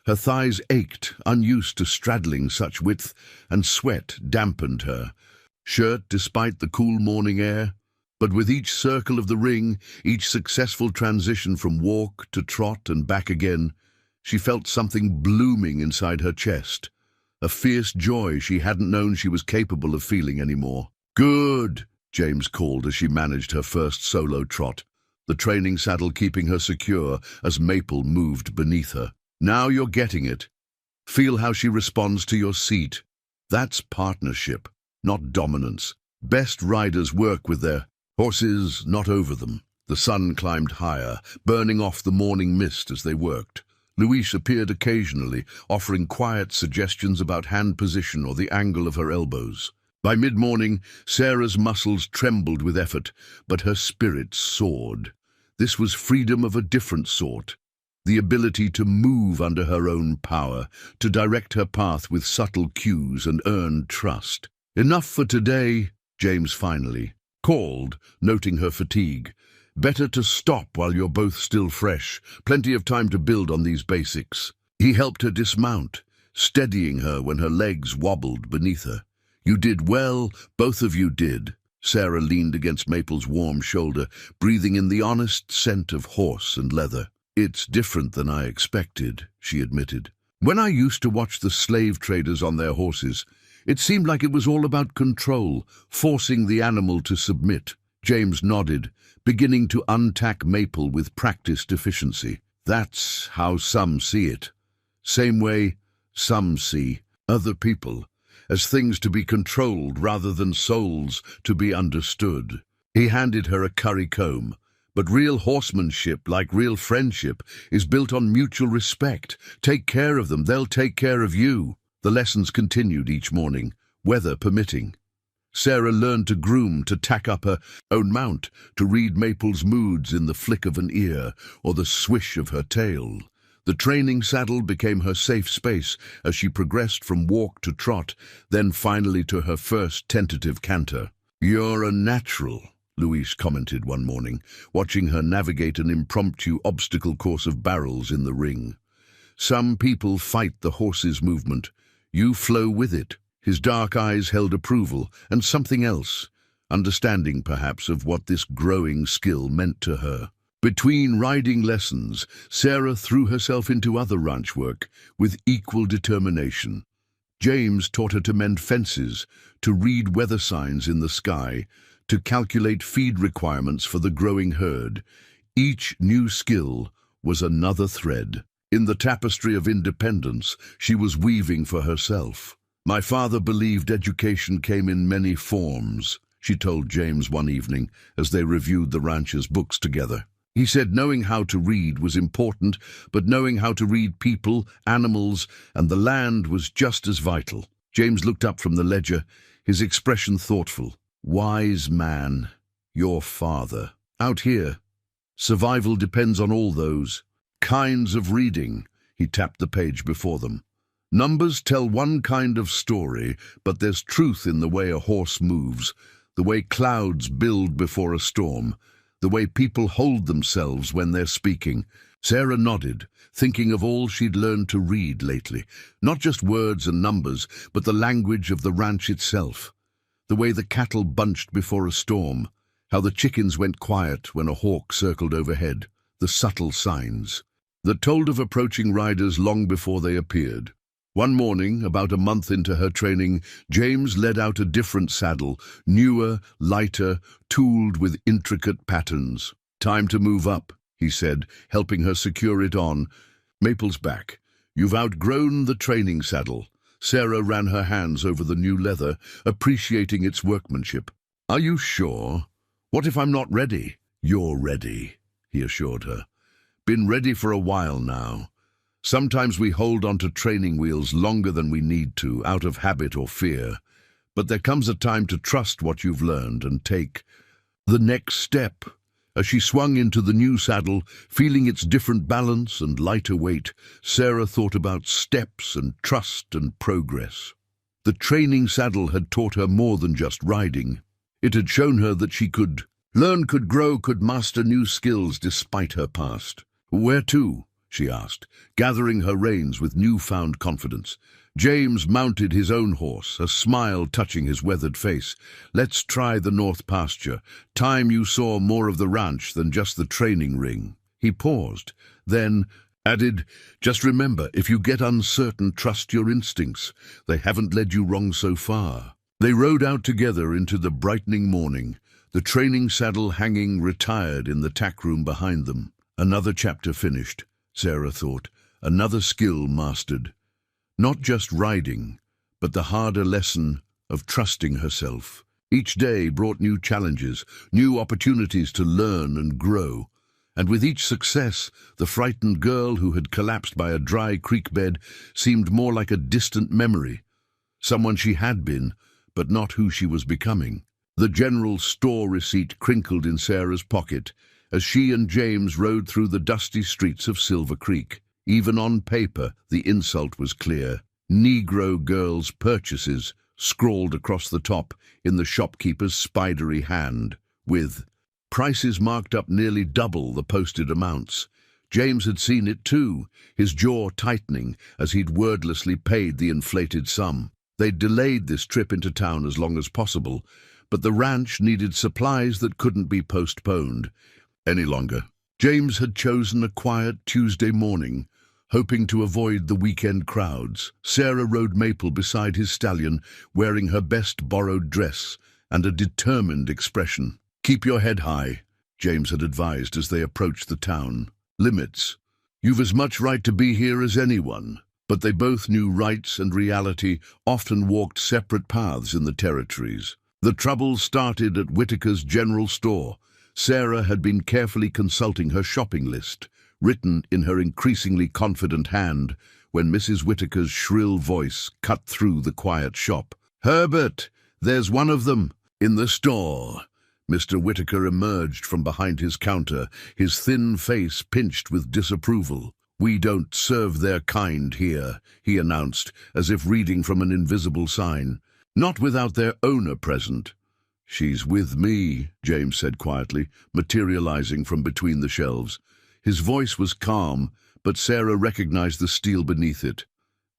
Her thighs ached, unused to straddling such width, and sweat dampened her shirt despite the cool morning air. But with each circle of the ring, each successful transition from walk to trot and back again, she felt something blooming inside her chest, a fierce joy she hadn't known she was capable of feeling anymore. "Good," James called as she managed her first solo trot, the training saddle keeping her secure as Maple moved beneath her. "Now you're getting it. Feel how she responds to your seat. That's partnership, not dominance. Best riders work with their horses, not over them." The sun climbed higher, burning off the morning mist as they worked. Louise appeared occasionally, offering quiet suggestions about hand position or the angle of her elbows. By mid-morning, Sarah's muscles trembled with effort, but her spirit soared. This was freedom of a different sort, the ability to move under her own power, to direct her path with subtle cues and earn trust. "Enough for today," James finally called, noting her fatigue. "Better to stop while you're both still fresh. Plenty of time to build on these basics." He helped her dismount, steadying her when her legs wobbled beneath her. "You did well, both of you did." Sarah leaned against Maple's warm shoulder, breathing in the honest scent of horse and leather. "It's different than I expected," she admitted. "When I used to watch the slave traders on their horses, it seemed like it was all about control, forcing the animal to submit." James nodded, beginning to untack Maple with practiced efficiency. "That's how some see it. Same way some see other people, as things to be controlled rather than souls to be understood." He handed her a curry comb. "But real horsemanship, like real friendship, is built on mutual respect. Take care of them, they'll take care of you." The lessons continued each morning, weather permitting. Sarah learned to groom, to tack up her own mount, to read Maple's moods in the flick of an ear or the swish of her tail. The training saddle became her safe space as she progressed from walk to trot, then finally to her first tentative canter. "You're a natural," Louise commented one morning, watching her navigate an impromptu obstacle course of barrels in the ring. "Some people fight the horse's movement. You flow with it." His dark eyes held approval and something else, understanding perhaps of what this growing skill meant to her. Between riding lessons, Sarah threw herself into other ranch work with equal determination. James taught her to mend fences, to read weather signs in the sky, to calculate feed requirements for the growing herd. Each new skill was another thread in the tapestry of independence she was weaving for herself. "My father believed education came in many forms," she told James one evening as they reviewed the ranch's books together. He said knowing how to read was important, but knowing how to read people, animals, and the land was just as vital. James looked up from the ledger, his expression thoughtful. "Wise man, your father. Out here, survival depends on all those kinds of reading." He tapped the page before them. "Numbers tell one kind of story, but there's truth in the way a horse moves, the way clouds build before a storm, the way people hold themselves when they're speaking." Sarah nodded, thinking of all she'd learned to read lately. Not just words and numbers, but the language of the ranch itself. The way the cattle bunched before a storm, how the chickens went quiet when a hawk circled overhead, the subtle signs that told of approaching riders long before they appeared. One morning, about a month into her training, James led out a different saddle, newer, lighter, tooled with intricate patterns. "Time to move up," he said, helping her secure it on. "Maple's back. You've outgrown the training saddle." Sarah ran her hands over the new leather, appreciating its workmanship. "Are you sure? What if I'm not ready?" "You're ready," he assured her. "Been ready for a while now. Sometimes we hold onto training wheels longer than we need to, out of habit or fear. But there comes a time to trust what you've learned and take the next step." As she swung into the new saddle, feeling its different balance and lighter weight, Sarah thought about steps and trust and progress. The training saddle had taught her more than just riding. It had shown her that she could learn, could grow, could master new skills despite her past. "Where to?" she asked, gathering her reins with newfound confidence. James mounted his own horse, a smile touching his weathered face. "Let's try the north pasture. Time you saw more of the ranch than just the training ring." He paused, then added, "Just remember, if you get uncertain, trust your instincts. They haven't led you wrong so far." They rode out together into the brightening morning, the training saddle hanging retired in the tack room behind them. Another chapter finished, Sarah thought, another skill mastered. Not just riding, but the harder lesson of trusting herself. Each day brought new challenges, new opportunities to learn and grow. And with each success, the frightened girl who had collapsed by a dry creek bed seemed more like a distant memory. Someone she had been, but not who she was becoming. The general store receipt crinkled in Sarah's pocket as she and James rode through the dusty streets of Silver Creek. Even on paper, the insult was clear. "Negro girls' purchases," scrawled across the top in the shopkeeper's spidery hand, with prices marked up nearly double the posted amounts. James had seen it too, his jaw tightening as he'd wordlessly paid the inflated sum. They'd delayed this trip into town as long as possible, but the ranch needed supplies that couldn't be postponed any longer. James had chosen a quiet Tuesday morning, hoping to avoid the weekend crowds. Sarah rode Maple beside his stallion, wearing her best borrowed dress and a determined expression. "Keep your head high," James had advised as they approached the town. "Limits. You've as much right to be here as anyone." But they both knew rights and reality often walked separate paths in the territories. The trouble started at Whitaker's general store. Sarah had been carefully consulting her shopping list, written in her increasingly confident hand, when Mrs. Whitaker's shrill voice cut through the quiet shop. "Herbert, there's one of them in the store." Mr. Whitaker emerged from behind his counter, his thin face pinched with disapproval. "We don't serve their kind here," he announced, as if reading from an invisible sign. "Not without their owner present." "She's with me," James said quietly, materializing from between the shelves. His voice was calm, but Sarah recognized the steel beneath it.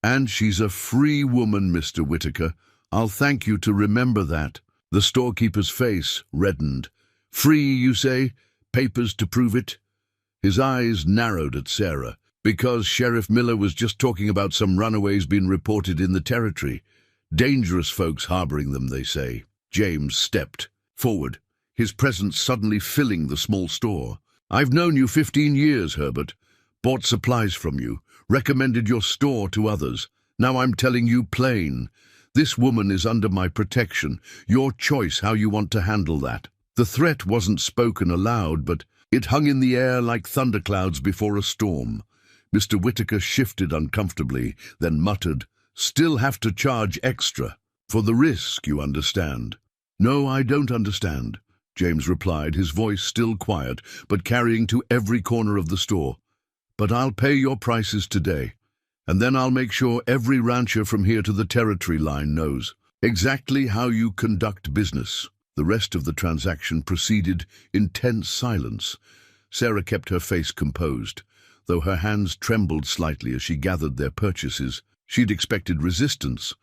"And she's a free woman, Mr. Whitaker. I'll thank you to remember that." The storekeeper's face reddened. "Free, you say? Papers to prove it?" His eyes narrowed at Sarah. "Because Sheriff Miller was just talking about some runaways being reported in the territory. Dangerous folks harboring them, they say." James stepped forward, his presence suddenly filling the small store. "I've known you 15 years, Herbert. Bought supplies from you, recommended your store to others. Now I'm telling you plain. This woman is under my protection. Your choice how you want to handle that." The threat wasn't spoken aloud, but it hung in the air like thunderclouds before a storm. Mr. Whitaker shifted uncomfortably, then muttered, "Still have to charge extra. For the risk, you understand." "No, I don't understand," James replied, his voice still quiet, but carrying to every corner of the store. "But I'll pay your prices today, and then I'll make sure every rancher from here to the territory line knows exactly how you conduct business." The rest of the transaction proceeded in tense silence. Sarah kept her face composed, though her hands trembled slightly as she gathered their purchases. She'd expected resistance,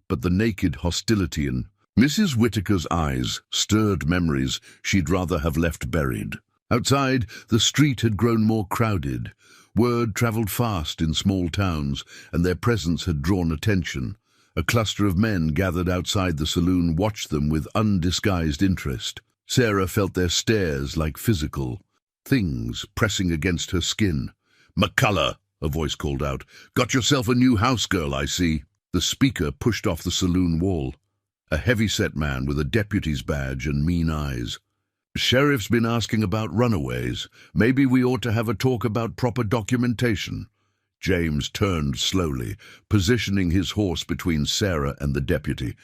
but the naked hostility in Mrs. Whitaker's eyes stirred memories she'd rather have left buried. Outside, the street had grown more crowded. Word traveled fast in small towns, and their presence had drawn attention. A cluster of men gathered outside the saloon watched them with undisguised interest. Sarah felt their stares like physical things pressing against her skin. "McCullough," a voice called out. "Got yourself a new house girl, I see." The speaker pushed off the saloon wall, a heavy-set man with a deputy's badge and mean eyes. "Sheriff's been asking about runaways. Maybe we ought to have a talk about proper documentation." James turned slowly, positioning his horse between Sarah and the deputy.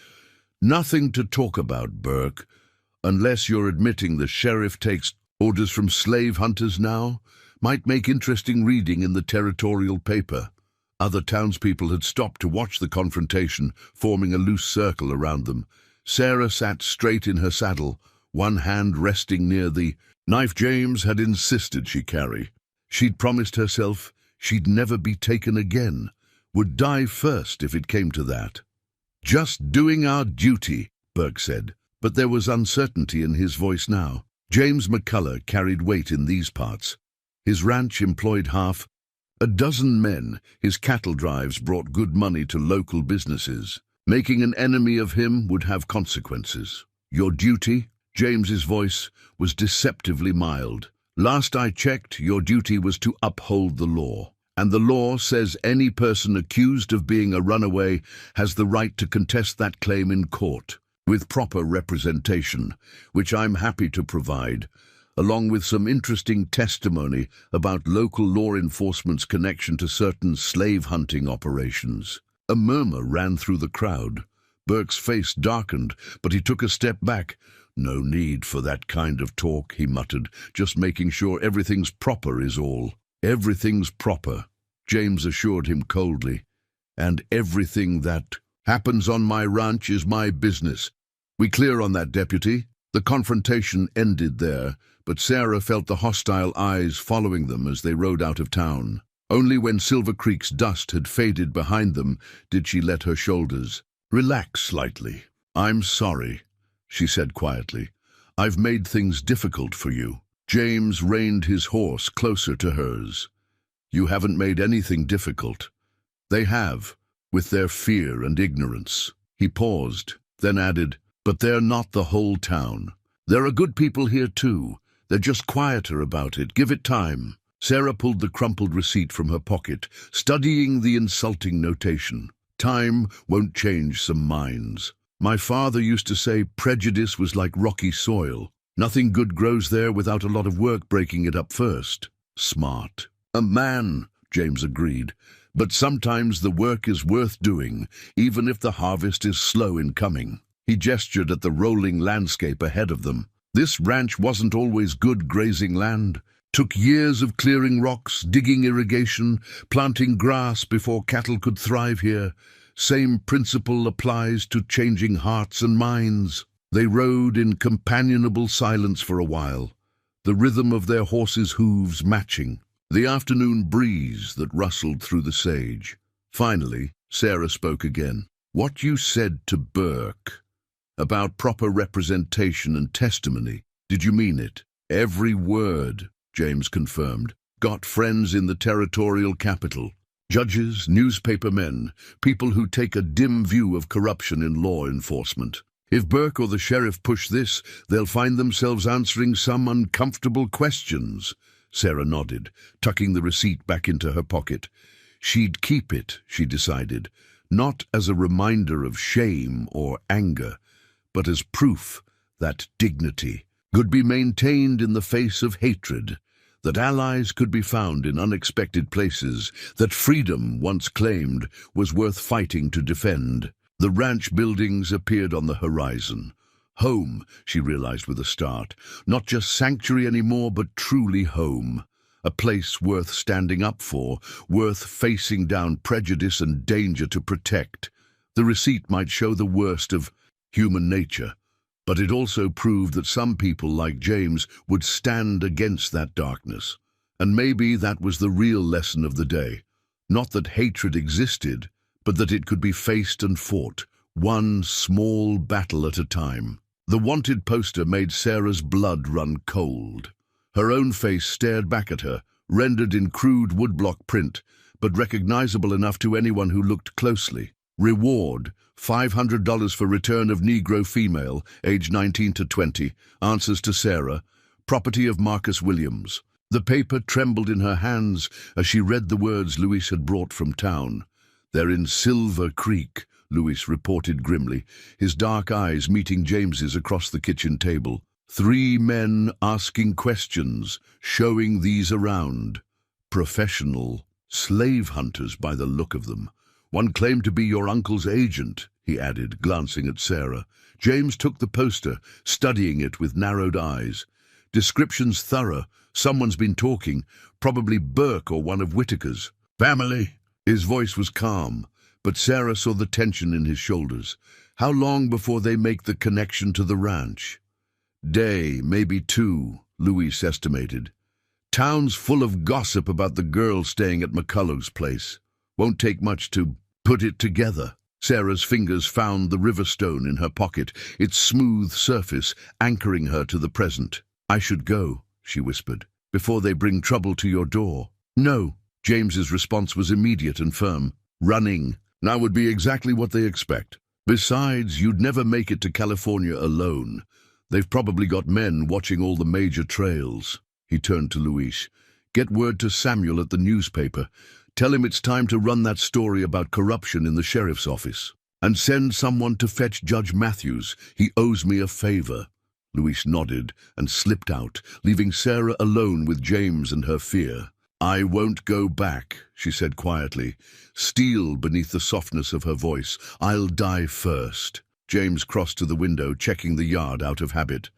"Nothing to talk about, Burke, unless you're admitting the sheriff takes orders from slave hunters now. Might make interesting reading in the territorial paper." Other townspeople had stopped to watch the confrontation, forming a loose circle around them. Sarah sat straight in her saddle, one hand resting near the knife James had insisted she carry. She'd promised herself she'd never be taken again, would die first if it came to that. "Just doing our duty," Burke said, but there was uncertainty in his voice now. James McCullough carried weight in these parts. His ranch employed half a dozen men. His cattle drives brought good money to local businesses. Making an enemy of him would have consequences. "Your duty?" James's voice was deceptively mild. "Last I checked, your duty was to uphold the law. And the law says any person accused of being a runaway has the right to contest that claim in court, with proper representation, which I'm happy to provide, along with some interesting testimony about local law enforcement's connection to certain slave hunting operations." A murmur ran through the crowd. Burke's face darkened, but he took a step back. "No need for that kind of talk," he muttered. "Just making sure everything's proper is all." "Everything's proper," James assured him coldly. "And everything that happens on my ranch is my business. We clear on that, deputy?" The confrontation ended there, but Sarah felt the hostile eyes following them as they rode out of town. Only when Silver Creek's dust had faded behind them did she let her shoulders relax slightly. "I'm sorry," she said quietly. "I've made things difficult for you." James reined his horse closer to hers. "You haven't made anything difficult. They have, with their fear and ignorance." He paused, then added, "But they're not the whole town. There are good people here too. They're just quieter about it. Give it time." Sarah pulled the crumpled receipt from her pocket, studying the insulting notation. "Time won't change some minds. My father used to say prejudice was like rocky soil. Nothing good grows there without a lot of work breaking it up first." "Smart." "A man," James agreed. "But sometimes the work is worth doing, even if the harvest is slow in coming." He gestured at the rolling landscape ahead of them. "This ranch wasn't always good grazing land. Took years of clearing rocks, digging irrigation, planting grass before cattle could thrive here. Same principle applies to changing hearts and minds." They rode in companionable silence for a while, the rhythm of their horses' hooves matching the afternoon breeze that rustled through the sage. Finally, Sarah spoke again. "What you said to Burke about proper representation and testimony, did you mean it?" "Every word," James confirmed. "Got friends in the territorial capital. Judges, newspaper men, people who take a dim view of corruption in law enforcement. If Burke or the sheriff push this, they'll find themselves answering some uncomfortable questions." Sarah nodded, tucking the receipt back into her pocket. She'd keep it, she decided, not as a reminder of shame or anger, but as proof that dignity could be maintained in the face of hatred, that allies could be found in unexpected places, that freedom, once claimed, was worth fighting to defend. The ranch buildings appeared on the horizon. Home, she realized with a start. Not just sanctuary anymore, but truly home. A place worth standing up for, worth facing down prejudice and danger to protect. The receipt might show the worst of human nature, but it also proved that some people like James would stand against that darkness. And maybe that was the real lesson of the day. Not that hatred existed, but that it could be faced and fought, one small battle at a time. The wanted poster made Sarah's blood run cold. Her own face stared back at her, rendered in crude woodblock print, but recognizable enough to anyone who looked closely. Reward, $500 for return of Negro female, age 19 to 20, answers to Sarah, property of Marcus Williams. The paper trembled in her hands as she read the words Luis had brought from town. "They're in Silver Creek," Luis reported grimly, his dark eyes meeting James's across the kitchen table. 3 men asking questions, showing these around. Professional slave hunters by the look of them. "One claimed to be your uncle's agent," he added, glancing at Sarah. James took the poster, studying it with narrowed eyes. Descriptions thorough. Someone's been talking, probably Burke or one of Whitaker's. "Family?" His voice was calm, but Sarah saw the tension in his shoulders. How long before they make the connection to the ranch? Day, maybe 2, Luis estimated. Town's full of gossip about the girl staying at McCullough's place. Won't take much to put it together. Sarah's fingers found the river stone in her pocket, its smooth surface anchoring her to the present. "I should go," she whispered, "before they bring trouble to your door." "No." James's response was immediate and firm. "Running. Now would be exactly what they expect. Besides, you'd never make it to California alone. They've probably got men watching all the major trails." He turned to Luis. "Get word to Samuel at the newspaper. Tell him it's time to run that story about corruption in the sheriff's office. And send someone to fetch Judge Matthews. He owes me a favor." Luis nodded and slipped out, leaving Sarah alone with James and her fear. "I won't go back," she said quietly, steel beneath the softness of her voice. "I'll die first." James crossed to the window, checking the yard out of habit.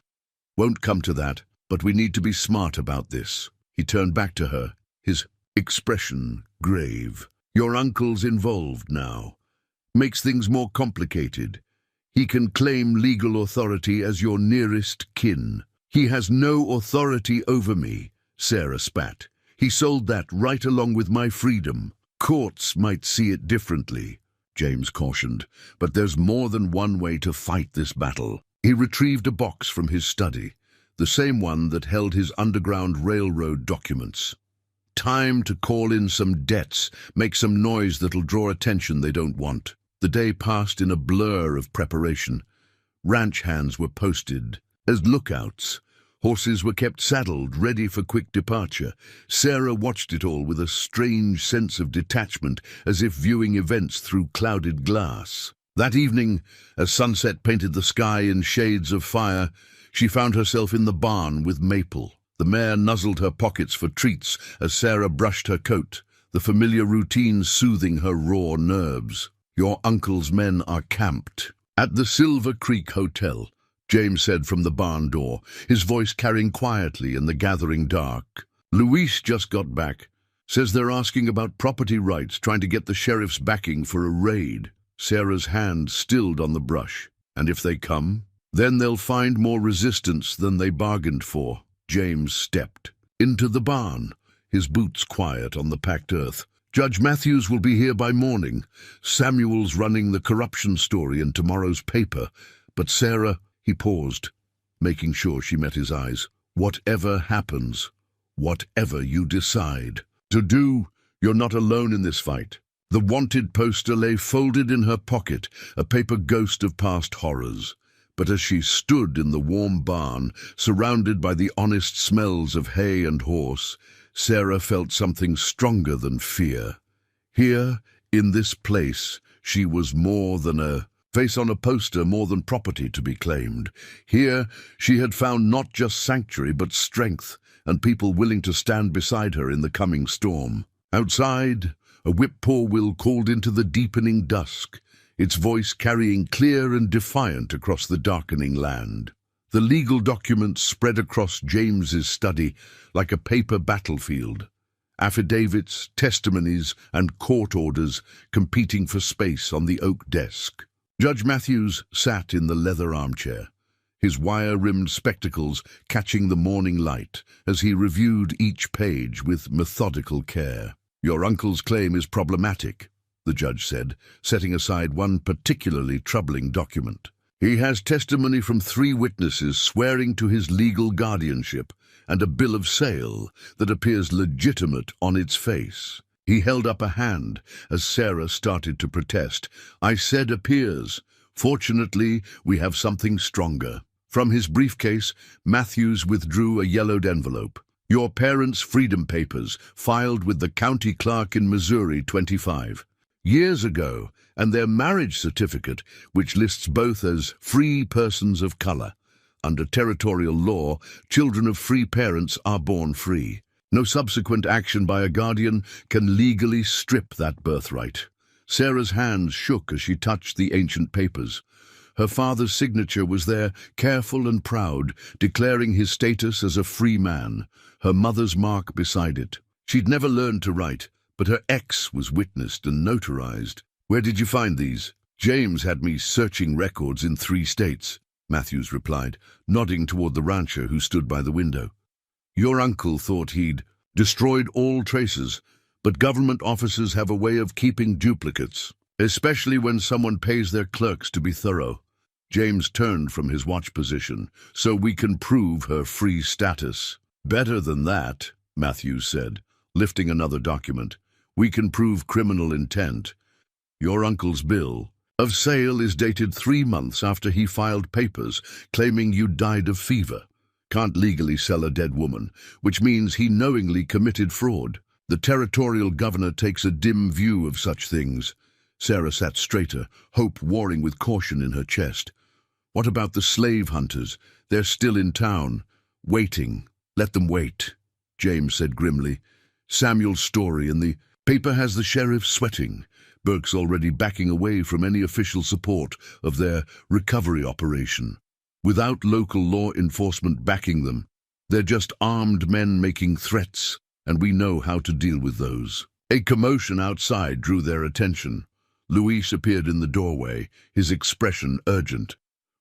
"Won't come to that, but we need to be smart about this." He turned back to her, his expression grave. "Your uncle's involved now. Makes things more complicated. He can claim legal authority as your nearest kin." "He has no authority over me," Sarah spat. "He sold that right along with my freedom." "Courts might see it differently," James cautioned, "but there's more than one way to fight this battle." He retrieved a box from his study, the same one that held his Underground Railroad documents. Time to call in some debts, make some noise that'll draw attention they don't want. The day passed in a blur of preparation. Ranch hands were posted as lookouts. Horses were kept saddled, ready for quick departure. Sarah watched it all with a strange sense of detachment, as if viewing events through clouded glass. That evening, as sunset painted the sky in shades of fire, she found herself in the barn with Maple. The mare nuzzled her pockets for treats as Sarah brushed her coat, the familiar routine soothing her raw nerves. "Your uncle's men are camped at the Silver Creek Hotel," James said from the barn door, his voice carrying quietly in the gathering dark. "Luis just got back. Says they're asking about property rights, trying to get the sheriff's backing for a raid." Sarah's hand stilled on the brush. "And if they come, then they'll find more resistance than they bargained for." James stepped into the barn, his boots quiet on the packed earth. "Judge Matthews will be here by morning. Samuel's running the corruption story in tomorrow's paper. But Sarah..." He paused, making sure she met his eyes. "Whatever happens, whatever you decide to do, you're not alone in this fight." The wanted poster lay folded in her pocket, a paper ghost of past horrors. But as she stood in the warm barn, surrounded by the honest smells of hay and horse, Sarah felt something stronger than fear. Here, in this place, She was more than a face on a poster, more than property to be claimed. Here, she had found not just sanctuary, but strength, and people willing to stand beside her in the coming storm. Outside, a whip-poor-will called into the deepening dusk, its voice carrying clear and defiant across the darkening land. The legal documents spread across James's study like a paper battlefield. Affidavits, testimonies, and court orders competing for space on the oak desk. Judge Matthews sat in the leather armchair, his wire-rimmed spectacles catching the morning light as he reviewed each page with methodical care. "Your uncle's claim is problematic," the judge said, setting aside one particularly troubling document. "He has testimony from 3 witnesses swearing to his legal guardianship and a bill of sale that appears legitimate on its face." He held up a hand as Sarah started to protest. "I said appears. Fortunately, we have something stronger." From his briefcase, Matthews withdrew a yellowed envelope. "Your parents' freedom papers, filed with the county clerk in Missouri 25 years ago, and their marriage certificate, which lists both as free persons of color. Under territorial law, children of free parents are born free. No subsequent action by a guardian can legally strip that birthright." Sarah's hands shook as she touched the ancient papers. Her father's signature was there, careful and proud, declaring his status as a free man, her mother's mark beside it. She'd never learned to write, but her X was witnessed and notarized. "Where did you find these?" "James had me searching records in 3 states, Matthews replied, nodding toward the rancher who stood by the window. "Your uncle thought he'd destroyed all traces, but government officers have a way of keeping duplicates, especially when someone pays their clerks to be thorough." James turned from his watch position. "So we can prove her free status." "Better than that," Matthews said, lifting another document. "We can prove criminal intent. Your uncle's bill of sale is dated 3 months after he filed papers claiming you died of fever. Can't legally sell a dead woman, which means he knowingly committed fraud. The territorial governor takes a dim view of such things." Sarah sat straighter, hope warring with caution in her chest. "What about the slave hunters? They're still in town, waiting." "Let them wait," James said grimly. "Samuel's story in the paper has the sheriff sweating. Burke's already backing away from any official support of their recovery operation. Without local law enforcement backing them, they're just armed men making threats, and we know how to deal with those." A commotion outside drew their attention. Luis appeared in the doorway, his expression urgent.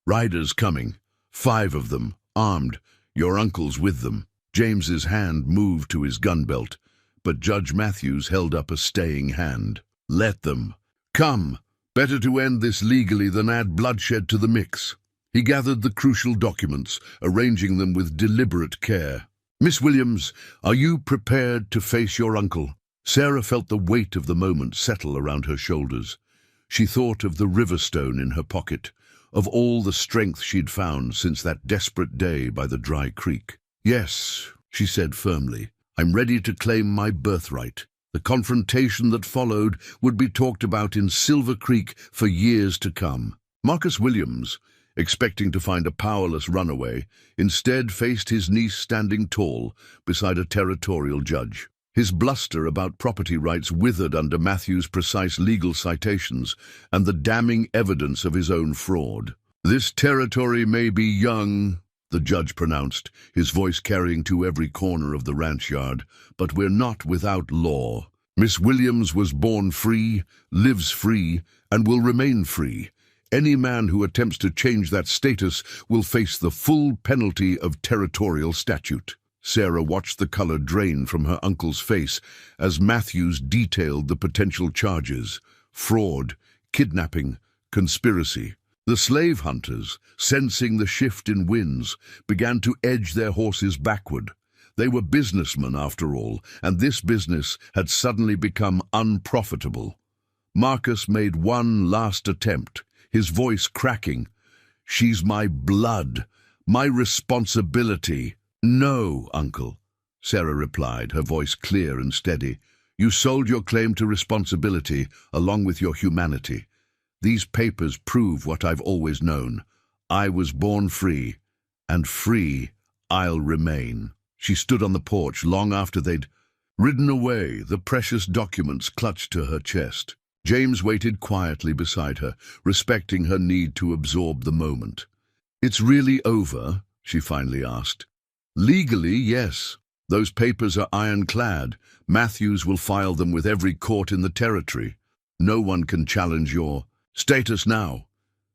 "Riders coming. 5 of them, armed. Your uncle's with them." James's hand moved to his gun belt, but Judge Matthews held up a staying hand. "Let them. Come. Better to end this legally than add bloodshed to the mix." He gathered the crucial documents, arranging them with deliberate care. "Miss Williams, are you prepared to face your uncle?" Sarah felt the weight of the moment settle around her shoulders. She thought of the river stone in her pocket, of all the strength she'd found since that desperate day by the dry creek. "Yes," she said firmly, "I'm ready to claim my birthright." The confrontation that followed would be talked about in Silver Creek for years to come. Marcus Williams, expecting to find a powerless runaway, instead faced his niece standing tall beside a territorial judge. His bluster about property rights withered under Matthew's precise legal citations and the damning evidence of his own fraud. "This territory may be young," the judge pronounced, his voice carrying to every corner of the ranch yard, "but we're not without law. Miss Williams was born free, lives free, and will remain free. Any man who attempts to change that status will face the full penalty of territorial statute." Sarah watched the color drain from her uncle's face as Matthews detailed the potential charges: fraud, kidnapping, conspiracy. The slave hunters, sensing the shift in winds, began to edge their horses backward. They were businessmen, after all, and this business had suddenly become unprofitable. Marcus made one last attempt, his voice cracking. "She's my blood, my responsibility." "No, Uncle," Sarah replied, her voice clear and steady. "You sold your claim to responsibility along with your humanity. These papers prove what I've always known. I was born free, and free I'll remain. She stood on the porch long after they'd ridden away, the precious documents clutched to her chest. James waited quietly beside her, respecting her need to absorb the moment. "It's really over?" she finally asked. "Legally, yes. Those papers are ironclad. Matthews will file them with every court in the territory. No one can challenge your status now."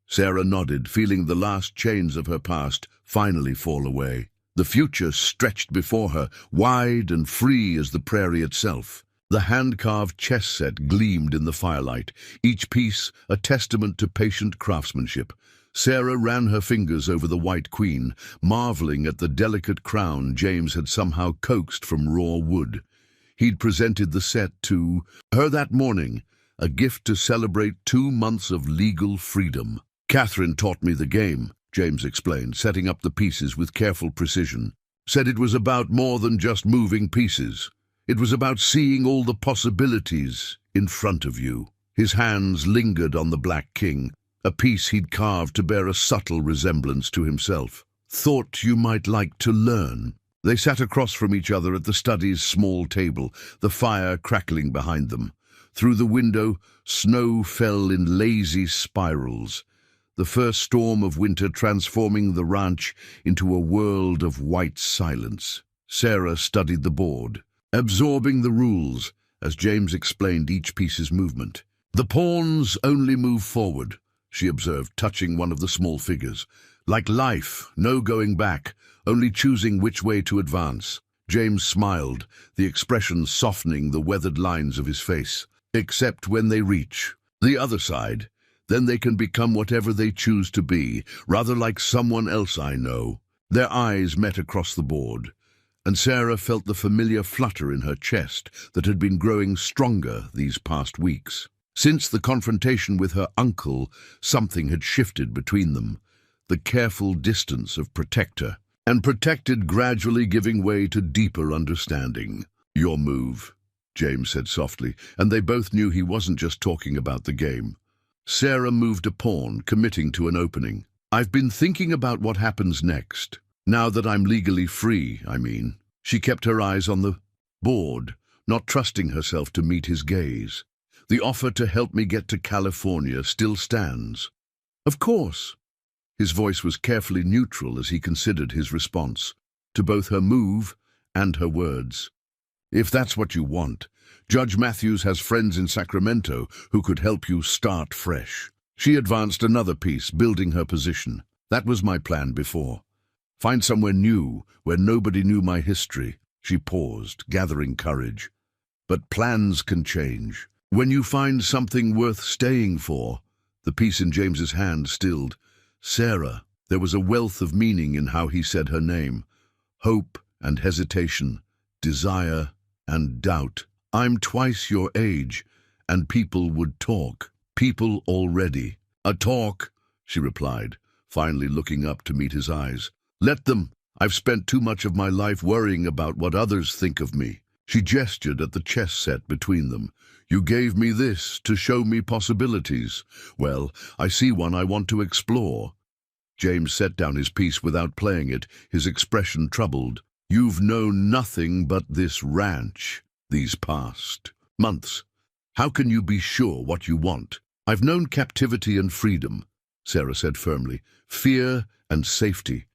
Sarah nodded, feeling the last chains of her past finally fall away. The future stretched before her, wide and free as the prairie itself. The hand-carved chess set gleamed in the firelight, each piece a testament to patient craftsmanship. Sarah ran her fingers over the white queen, marveling at the delicate crown James had somehow coaxed from raw wood. He'd presented the set to her that morning, a gift to celebrate 2 months of legal freedom. "Catherine taught me the game," James explained, setting up the pieces with careful precision. "Said it was about more than just moving pieces. It was about seeing all the possibilities in front of you." His hands lingered on the Black King, a piece he'd carved to bear a subtle resemblance to himself. "Thought you might like to learn." They sat across from each other at the study's small table, the fire crackling behind them. Through the window, snow fell in lazy spirals, the first storm of winter transforming the ranch into a world of white silence. Sarah studied the board, absorbing the rules as James explained each piece's movement. "The pawns only move forward," she observed, touching one of the small figures. "Like life, no going back, only choosing which way to advance." James smiled, the expression softening the weathered lines of his face. "Except when they reach the other side, then they can become whatever they choose to be, rather like someone else I know." Their eyes met across the board, and Sarah felt the familiar flutter in her chest that had been growing stronger these past weeks. Since the confrontation with her uncle, something had shifted between them, the careful distance of protector, and protected gradually giving way to deeper understanding. "Your move," James said softly, and they both knew he wasn't just talking about the game. Sarah moved a pawn, committing to an opening. "I've been thinking about what happens next. Now that I'm legally free, I mean." She kept her eyes on the board, not trusting herself to meet his gaze. "The offer to help me get to California still stands." "Of course." His voice was carefully neutral as he considered his response to both her move and her words. "If that's what you want, Judge Matthews has friends in Sacramento who could help you start fresh." She advanced another piece, building her position. "That was my plan before. Find somewhere new, where nobody knew my history." She paused, gathering courage. "But plans can change. When you find something worth staying for," the piece in James's hand stilled. "Sarah," there was a wealth of meaning in how he said her name. Hope and hesitation, desire and doubt. "I'm twice your age, and people would talk. People already." "A talk," she replied, finally looking up to meet his eyes. "Let them. I've spent too much of my life worrying about what others think of me." She gestured at the chess set between them. "You gave me this to show me possibilities. Well, I see one I want to explore." James set down his piece without playing it, his expression troubled. "You've known nothing but this ranch these past months. How can you be sure what you want?" "I've known captivity and freedom," Sarah said firmly. "Fear and safety.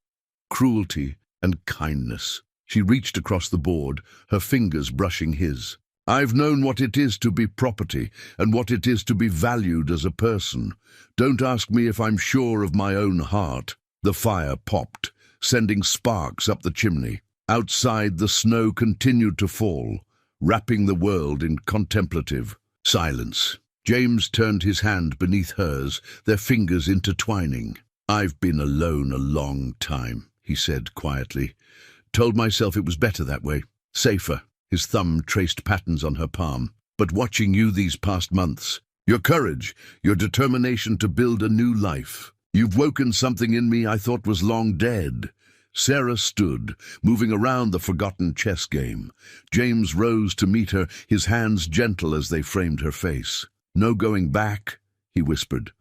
Cruelty and kindness." She reached across the board, her fingers brushing his. "I've known what it is to be property and what it is to be valued as a person. Don't ask me if I'm sure of my own heart." The fire popped, sending sparks up the chimney. Outside, the snow continued to fall, wrapping the world in contemplative silence. James turned his hand beneath hers, their fingers intertwining. "I've been alone a long time," he said quietly. "Told myself it was better that way, safer." His thumb traced patterns on her palm. "But watching you these past months, your courage, your determination to build a new life, you've woken something in me I thought was long dead." Sarah stood, moving around the forgotten chess game. James rose to meet her, his hands gentle as they framed her face. "No going back," he whispered.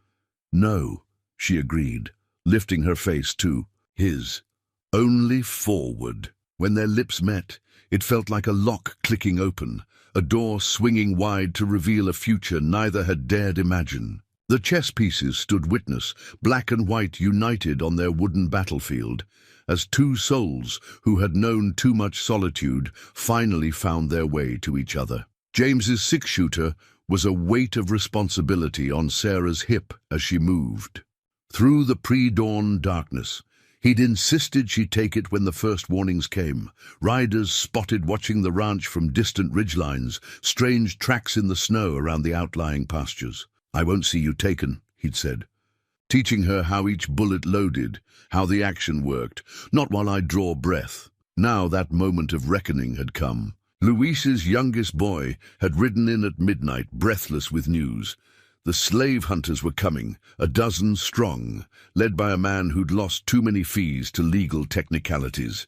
No, she agreed, lifting her face to his. Only forward. When their lips met, it felt like a lock clicking open, a door swinging wide to reveal a future neither had dared imagine. The chess pieces stood witness, black and white united on their wooden battlefield, as two souls who had known too much solitude finally found their way to each other. James's six-shooter was a weight of responsibility on Sarah's hip as she moved. Through the pre-dawn darkness, he'd insisted she take it when the first warnings came. Riders spotted watching the ranch from distant ridgelines, strange tracks in the snow around the outlying pastures. "I won't see you taken," he'd said, teaching her how each bullet loaded, how the action worked, not while I draw breath. Now that moment of reckoning had come. Luis's youngest boy had ridden in at midnight, breathless with news. The slave hunters were coming, a dozen strong, led by a man who'd lost too many fees to legal technicalities.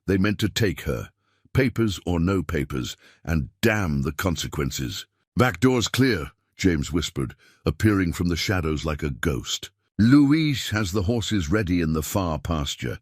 They meant to take her, papers or no papers, and damn the consequences. "Back door's clear," James whispered, appearing from the shadows like a ghost. "Luis has the horses ready in the far pasture.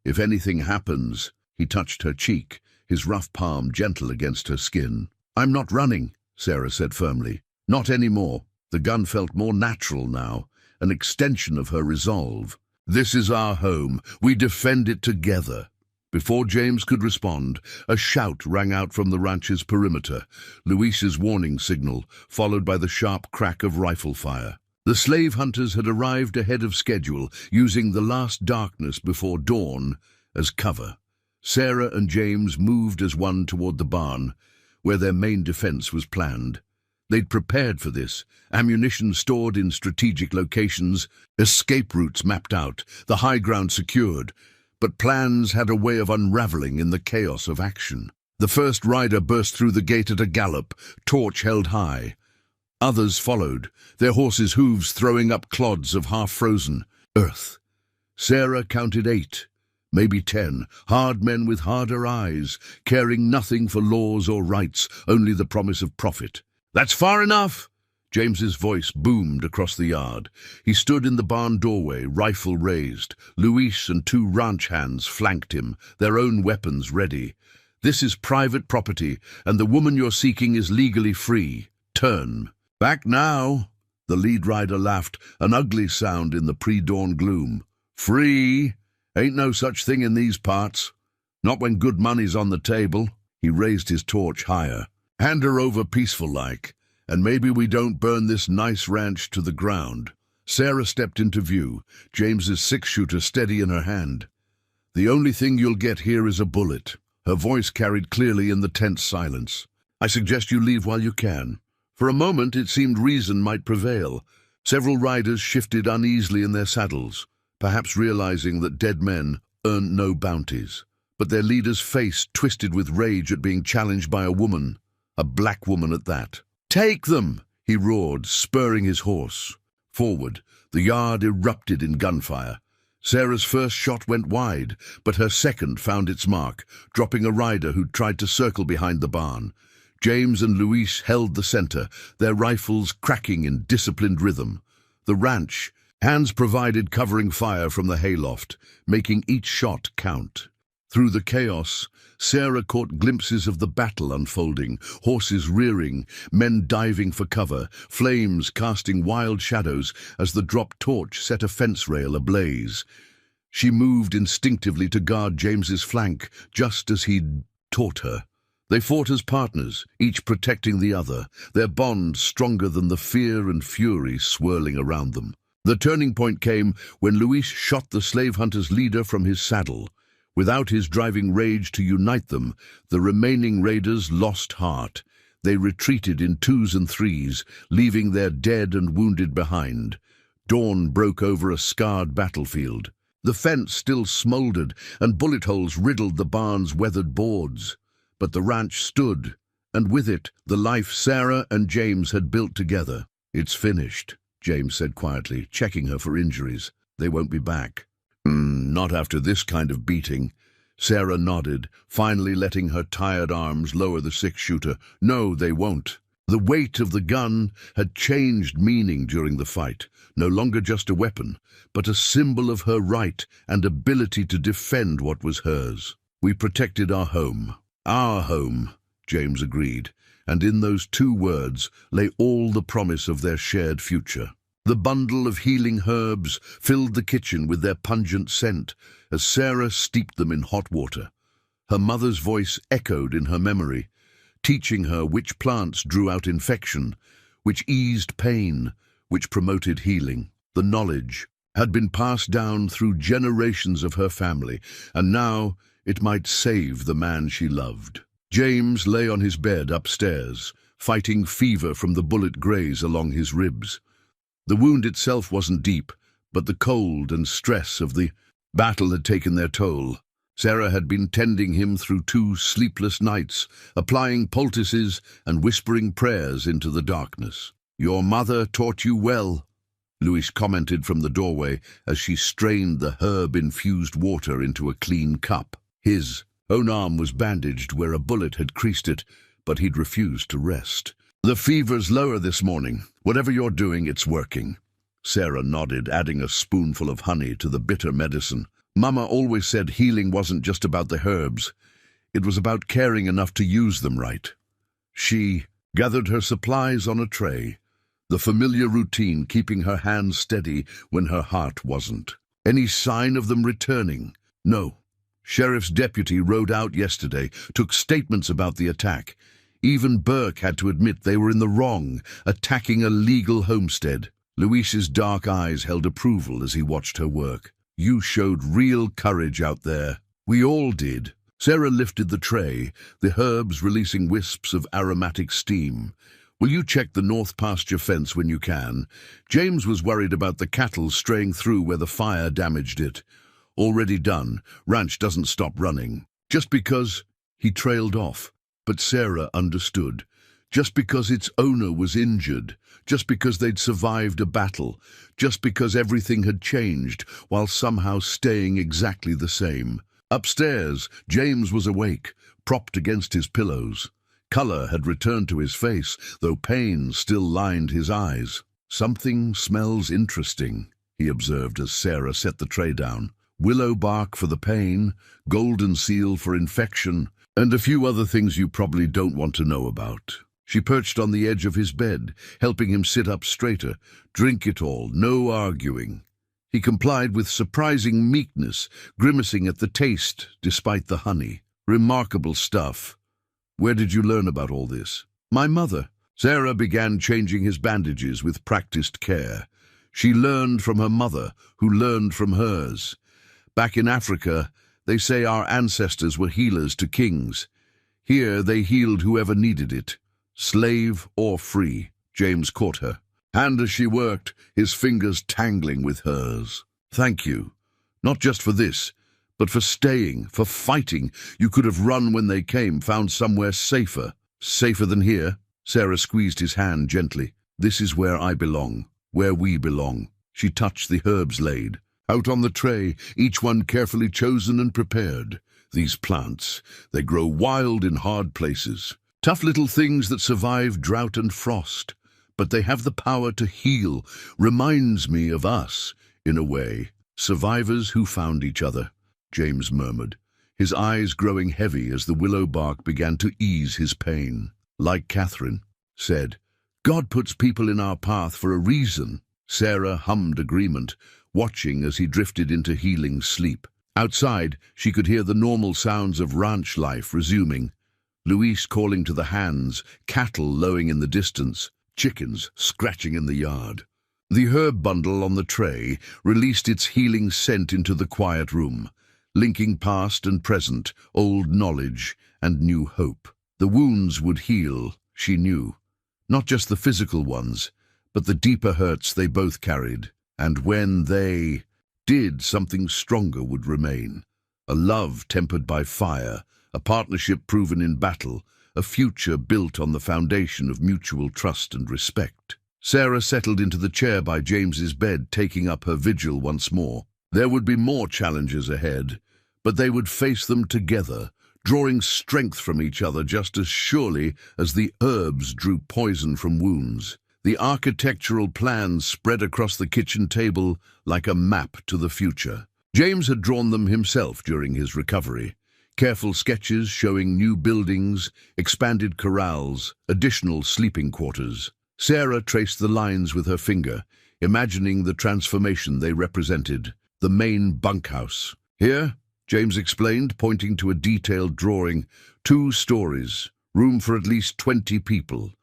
If anything happens," he touched her cheek, his rough palm gentle against her skin. "I'm not running," Sarah said firmly. "Not anymore." The gun felt more natural now, an extension of her resolve. "This is our home. We defend it together." Before James could respond, a shout rang out from the ranch's perimeter, Luis's warning signal, followed by the sharp crack of rifle fire. The slave hunters had arrived ahead of schedule, using the last darkness before dawn as cover. Sarah and James moved as one toward the barn, where their main defense was planned. They'd prepared for this, ammunition stored in strategic locations, escape routes mapped out, the high ground secured, but plans had a way of unraveling in the chaos of action. The first rider burst through the gate at a gallop, torch held high. Others followed, their horses' hooves throwing up clods of half-frozen earth. Sarah counted 8, maybe 10, hard men with harder eyes, caring nothing for laws or rights, only the promise of profit. "That's far enough!" James's voice boomed across the yard. He stood in the barn doorway, rifle raised. Luis and 2 ranch hands flanked him, their own weapons ready. "This is private property, and the woman you're seeking is legally free. Turn." "Back now," the lead rider laughed, an ugly sound in the pre-dawn gloom. "Free? Ain't no such thing in these parts. Not when good money's on the table." He raised his torch higher. "Hand her over peaceful-like, and maybe we don't burn this nice ranch to the ground." Sarah stepped into view, James's six-shooter steady in her hand. "The only thing you'll get here is a bullet." Her voice carried clearly in the tense silence. "I suggest you leave while you can." For a moment it seemed reason might prevail. Several riders shifted uneasily in their saddles, perhaps realizing that dead men earned no bounties. But their leader's face twisted with rage at being challenged by a woman, a black woman at that. "Take them!" he roared, spurring his horse. Forward, the yard erupted in gunfire. Sarah's first shot went wide, but her second found its mark, dropping a rider who'd tried to circle behind the barn. James and Luis held the center, their rifles cracking in disciplined rhythm. The ranch, hands provided covering fire from the hayloft, making each shot count. Through the chaos, Sarah caught glimpses of the battle unfolding, horses rearing, men diving for cover, flames casting wild shadows as the dropped torch set a fence rail ablaze. She moved instinctively to guard James's flank, just as he'd taught her. They fought as partners, each protecting the other, their bond stronger than the fear and fury swirling around them. The turning point came when Luis shot the slave hunter's leader from his saddle. Without his driving rage to unite them, the remaining raiders lost heart. They retreated in 2s and 3s, leaving their dead and wounded behind. Dawn broke over a scarred battlefield. The fence still smoldered, and bullet holes riddled the barn's weathered boards. But the ranch stood, and with it, the life Sarah and James had built together. "It's finished," James said quietly, checking her for injuries. "They won't be back." Not after this kind of beating." Sarah nodded, finally letting her tired arms lower the six-shooter. "No, they won't." The weight of the gun had changed meaning during the fight, no longer just a weapon, but a symbol of her right and ability to defend what was hers. "We protected our home, James agreed, and in those two words lay all the promise of their shared future. The bundle of healing herbs filled the kitchen with their pungent scent as Sarah steeped them in hot water. Her mother's voice echoed in her memory, teaching her which plants drew out infection, which eased pain, which promoted healing. The knowledge had been passed down through generations of her family, and now it might save the man she loved. James lay on his bed upstairs, fighting fever from the bullet graze along his ribs. The wound itself wasn't deep, but the cold and stress of the battle had taken their toll. Sarah had been tending him through 2 sleepless nights, applying poultices and whispering prayers into the darkness. "Your mother taught you well," Louise commented from the doorway as she strained the herb-infused water into a clean cup. His own arm was bandaged where a bullet had creased it, but he'd refused to rest. "The fever's lower this morning. Whatever you're doing, it's working." Sarah nodded, adding a spoonful of honey to the bitter medicine. "Mama always said healing wasn't just about the herbs. It was about caring enough to use them right." She gathered her supplies on a tray, the familiar routine keeping her hands steady when her heart wasn't. "Any sign of them returning?" "No. Sheriff's deputy rode out yesterday, took statements about the attack. Even Burke had to admit they were in the wrong, attacking a legal homestead." Louise's dark eyes held approval as he watched her work. "You showed real courage out there." "We all did." Sarah lifted the tray, the herbs releasing wisps of aromatic steam. "Will you check the north pasture fence when you can?" James was worried about the cattle straying through where the fire damaged it. "Already done. Ranch doesn't stop running." Just because he trailed off, but Sarah understood. Just because its owner was injured, just because they'd survived a battle, just because everything had changed while somehow staying exactly the same. Upstairs, James was awake, propped against his pillows. Color had returned to his face, though pain still lined his eyes. "Something smells interesting," he observed as Sarah set the tray down. "Willow bark for the pain, golden seal for infection, and a few other things you probably don't want to know about." She perched on the edge of his bed, helping him sit up straighter. "Drink it all, no arguing." He complied with surprising meekness, grimacing at the taste despite the honey. "Remarkable stuff. Where did you learn about all this?" "My mother." Sarah began changing his bandages with practiced care. She learned from her mother, who learned from hers. Back in Africa, they say our ancestors were healers to kings. Here they healed whoever needed it, slave or free. James caught her, and as she worked, his fingers tangling with hers. "Thank you. Not just for this, but for staying, for fighting. You could have run when they came, found somewhere safer." "Safer than here?" Sarah squeezed his hand gently. "This is where I belong, where we belong." She touched the herbs laid out on the tray, each one carefully chosen and prepared. "These plants, they grow wild in hard places. Tough little things that survive drought and frost, but they have the power to heal. Reminds me of us, in a way. Survivors who found each other," James murmured, his eyes growing heavy as the willow bark began to ease his pain. "Like Catherine said, God puts people in our path for a reason." Sarah hummed agreement, watching as he drifted into healing sleep. Outside, she could hear the normal sounds of ranch life resuming. Louise calling to the hands, cattle lowing in the distance, chickens scratching in the yard. The herb bundle on the tray released its healing scent into the quiet room, linking past and present, old knowledge and new hope. The wounds would heal, she knew. Not just the physical ones, but the deeper hurts they both carried. And when they did, something stronger would remain. A love tempered by fire, a partnership proven in battle, a future built on the foundation of mutual trust and respect. Sarah settled into the chair by James's bed, taking up her vigil once more. There would be more challenges ahead, but they would face them together, drawing strength from each other just as surely as the herbs drew poison from wounds. The architectural plans spread across the kitchen table like a map to the future. James had drawn them himself during his recovery. Careful sketches showing new buildings, expanded corrals, additional sleeping quarters. Sarah traced the lines with her finger, imagining the transformation they represented. The main bunkhouse. Here, James explained, pointing to a detailed drawing, 2 stories, room for at least 20 people.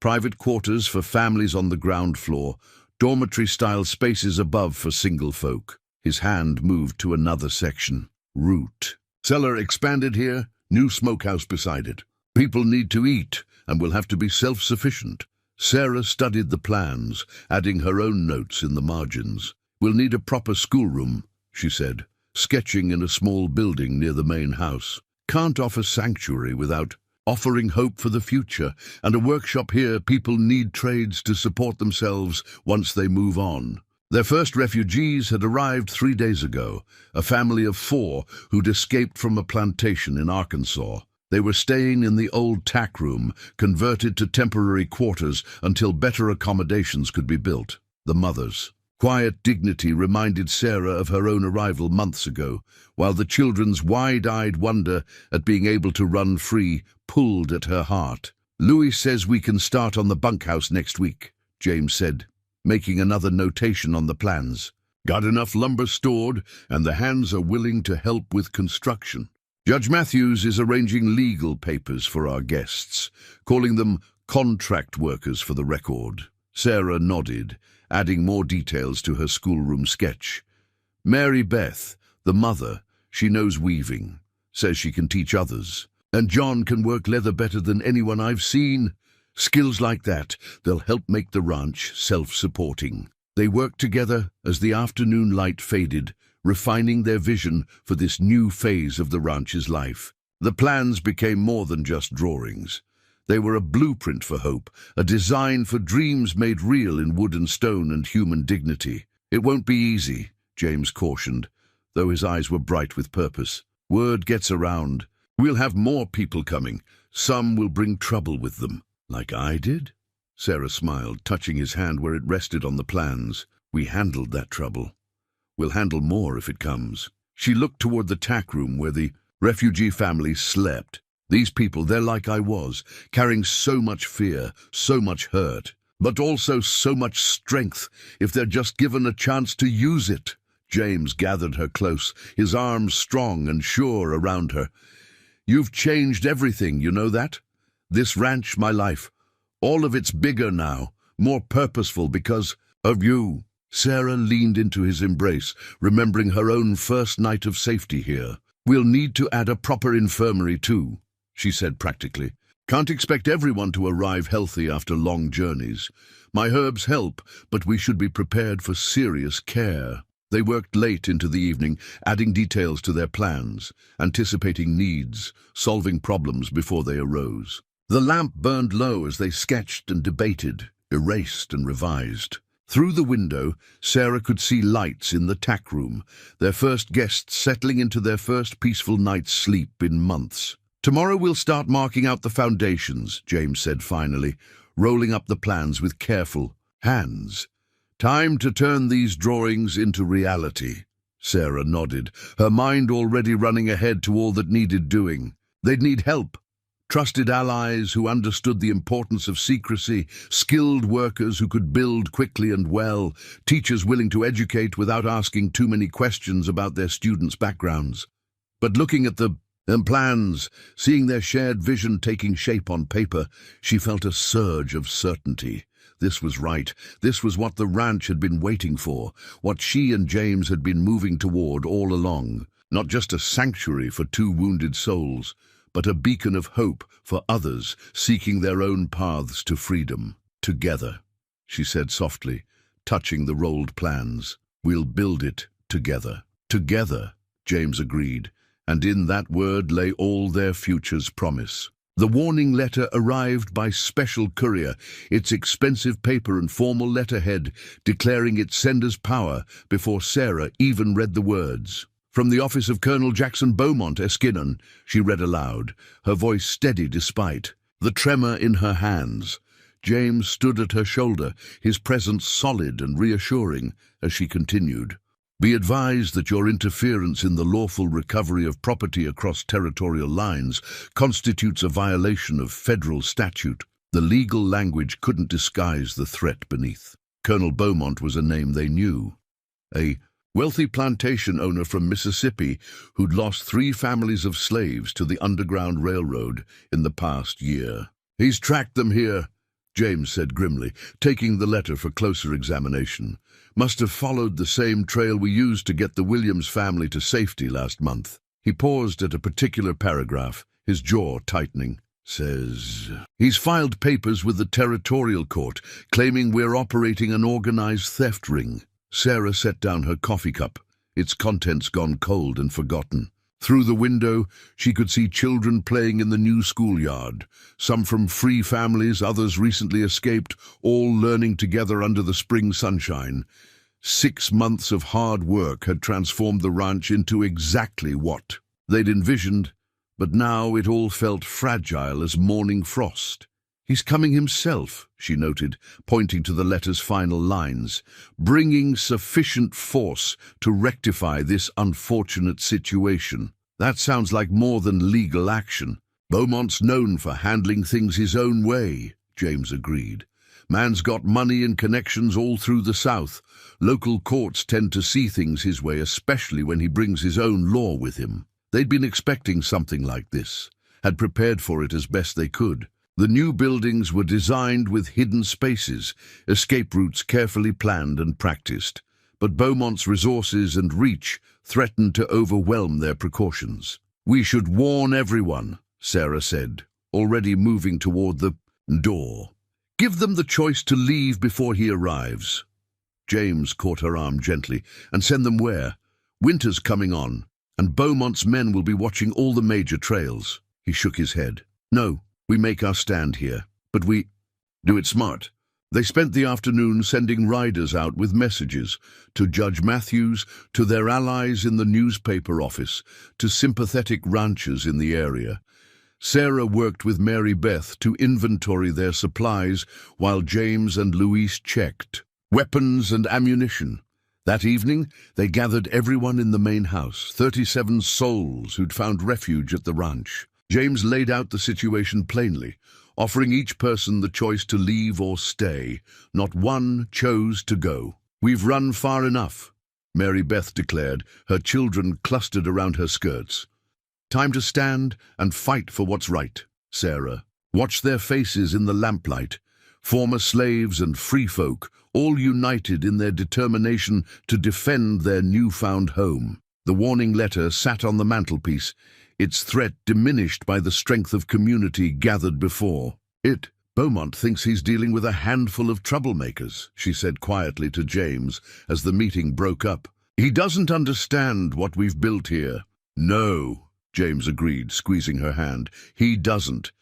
Private quarters for families on the ground floor, dormitory-style spaces above for single folk. His hand moved to another section. Route. Cellar expanded here, new smokehouse beside it. People need to eat and will have to be self-sufficient. Sarah studied the plans, adding her own notes in the margins. We'll need a proper schoolroom, she said, sketching in a small building near the main house. Can't offer sanctuary without offering hope for the future, and a workshop here. People need trades to support themselves once they move on. Their first refugees had arrived 3 days ago, a family of 4 who'd escaped from a plantation in Arkansas. They were staying in the old tack room, converted to temporary quarters until better accommodations could be built. The mothers. Quiet dignity reminded Sarah of her own arrival months ago, while the children's wide-eyed wonder at being able to run free pulled at her heart. Louis says we can start on the bunkhouse next week, James said, making another notation on the plans. Got enough lumber stored, and the hands are willing to help with construction. Judge Matthews is arranging legal papers for our guests, calling them contract workers for the record. Sarah nodded, adding more details to her schoolroom sketch. Mary Beth, the mother, she knows weaving, says she can teach others. And John can work leather better than anyone I've seen. Skills like that, they'll help make the ranch self-supporting. They worked together as the afternoon light faded, refining their vision for this new phase of the ranch's life. The plans became more than just drawings. They were a blueprint for hope, a design for dreams made real in wood and stone and human dignity. It won't be easy, James cautioned, though his eyes were bright with purpose. Word gets around. We'll have more people coming. Some will bring trouble with them. Like I did? Sarah smiled, touching his hand where it rested on the plans. We handled that trouble. We'll handle more if it comes. She looked toward the tack room where the refugee families slept. These people, they're like I was, carrying so much fear, so much hurt, but also so much strength if they're just given a chance to use it. James gathered her close, his arms strong and sure around her. You've changed everything, you know that? This ranch, my life, all of it's bigger now, more purposeful because of you. Sarah leaned into his embrace, remembering her own first night of safety here. We'll need to add a proper infirmary too, she said practically. Can't expect everyone to arrive healthy after long journeys. My herbs help, but we should be prepared for serious care. They worked late into the evening, adding details to their plans, anticipating needs, solving problems before they arose. The lamp burned low as they sketched and debated, erased and revised. Through the window, Sarah could see lights in the tack room, their first guests settling into their first peaceful night's sleep in months. Tomorrow we'll start marking out the foundations, James said finally, rolling up the plans with careful hands. Time to turn these drawings into reality. Sarah nodded, her mind already running ahead to all that needed doing. They'd need help. Trusted allies who understood the importance of secrecy, skilled workers who could build quickly and well, teachers willing to educate without asking too many questions about their students' backgrounds. But looking at the plans, seeing their shared vision taking shape on paper, she felt a surge of certainty. This was right. This was what the ranch had been waiting for, what she and James had been moving toward all along. Not just a sanctuary for 2 wounded souls, but a beacon of hope for others seeking their own paths to freedom. Together, she said softly, touching the rolled plans. We'll build it together. Together, James agreed, and in that word lay all their future's promise. The warning letter arrived by special courier, its expensive paper and formal letterhead declaring its sender's power before Sarah even read the words. From the office of Colonel Jackson Beaumont, Eskinnon, she read aloud, her voice steady despite the tremor in her hands. James stood at her shoulder, his presence solid and reassuring, as she continued. Be advised that your interference in the lawful recovery of property across territorial lines constitutes a violation of federal statute. The legal language couldn't disguise the threat beneath. Colonel Beaumont was a name they knew. A wealthy plantation owner from Mississippi who'd lost 3 families of slaves to the Underground Railroad in the past year. He's tracked them here, James said grimly, taking the letter for closer examination. Must have followed the same trail we used to get the Williams family to safety last month. He paused at a particular paragraph, his jaw tightening. Says, he's filed papers with the territorial court, claiming we're operating an organized theft ring. Sarah set down her coffee cup, its contents gone cold and forgotten. Through the window, she could see children playing in the new schoolyard, some from free families, others recently escaped, all learning together under the spring sunshine. 6 months of hard work had transformed the ranch into exactly what they'd envisioned, but now it all felt fragile as morning frost. He's coming himself, she noted, pointing to the letter's final lines, bringing sufficient force to rectify this unfortunate situation. That sounds like more than legal action. Beaumont's known for handling things his own way, James agreed. Man's got money and connections all through the South. Local courts tend to see things his way, especially when he brings his own law with him. They'd been expecting something like this, had prepared for it as best they could. The new buildings were designed with hidden spaces, escape routes carefully planned and practiced. But Beaumont's resources and reach threatened to overwhelm their precautions. We should warn everyone, Sarah said, already moving toward the door. Give them the choice to leave before he arrives. James caught her arm gently. And send them where? Winter's coming on, and Beaumont's men will be watching all the major trails. He shook his head. No, we make our stand here, but we do it smart. They spent the afternoon sending riders out with messages to Judge Matthews, to their allies in the newspaper office, to sympathetic ranchers in the area. Sarah worked with Mary Beth to inventory their supplies while James and Louise checked weapons and ammunition. That evening, they gathered everyone in the main house, 37 souls who'd found refuge at the ranch. James laid out the situation plainly, offering each person the choice to leave or stay. Not one chose to go. We've run far enough, Mary Beth declared, her children clustered around her skirts. Time to stand and fight for what's right, Sarah. Watch their faces in the lamplight. Former slaves and free folk, all united in their determination to defend their newfound home. The warning letter sat on the mantelpiece, its threat diminished by the strength of community gathered before it. Beaumont thinks he's dealing with a handful of troublemakers, she said quietly to James as the meeting broke up. He doesn't understand what we've built here. No, James agreed, squeezing her hand. He doesn't.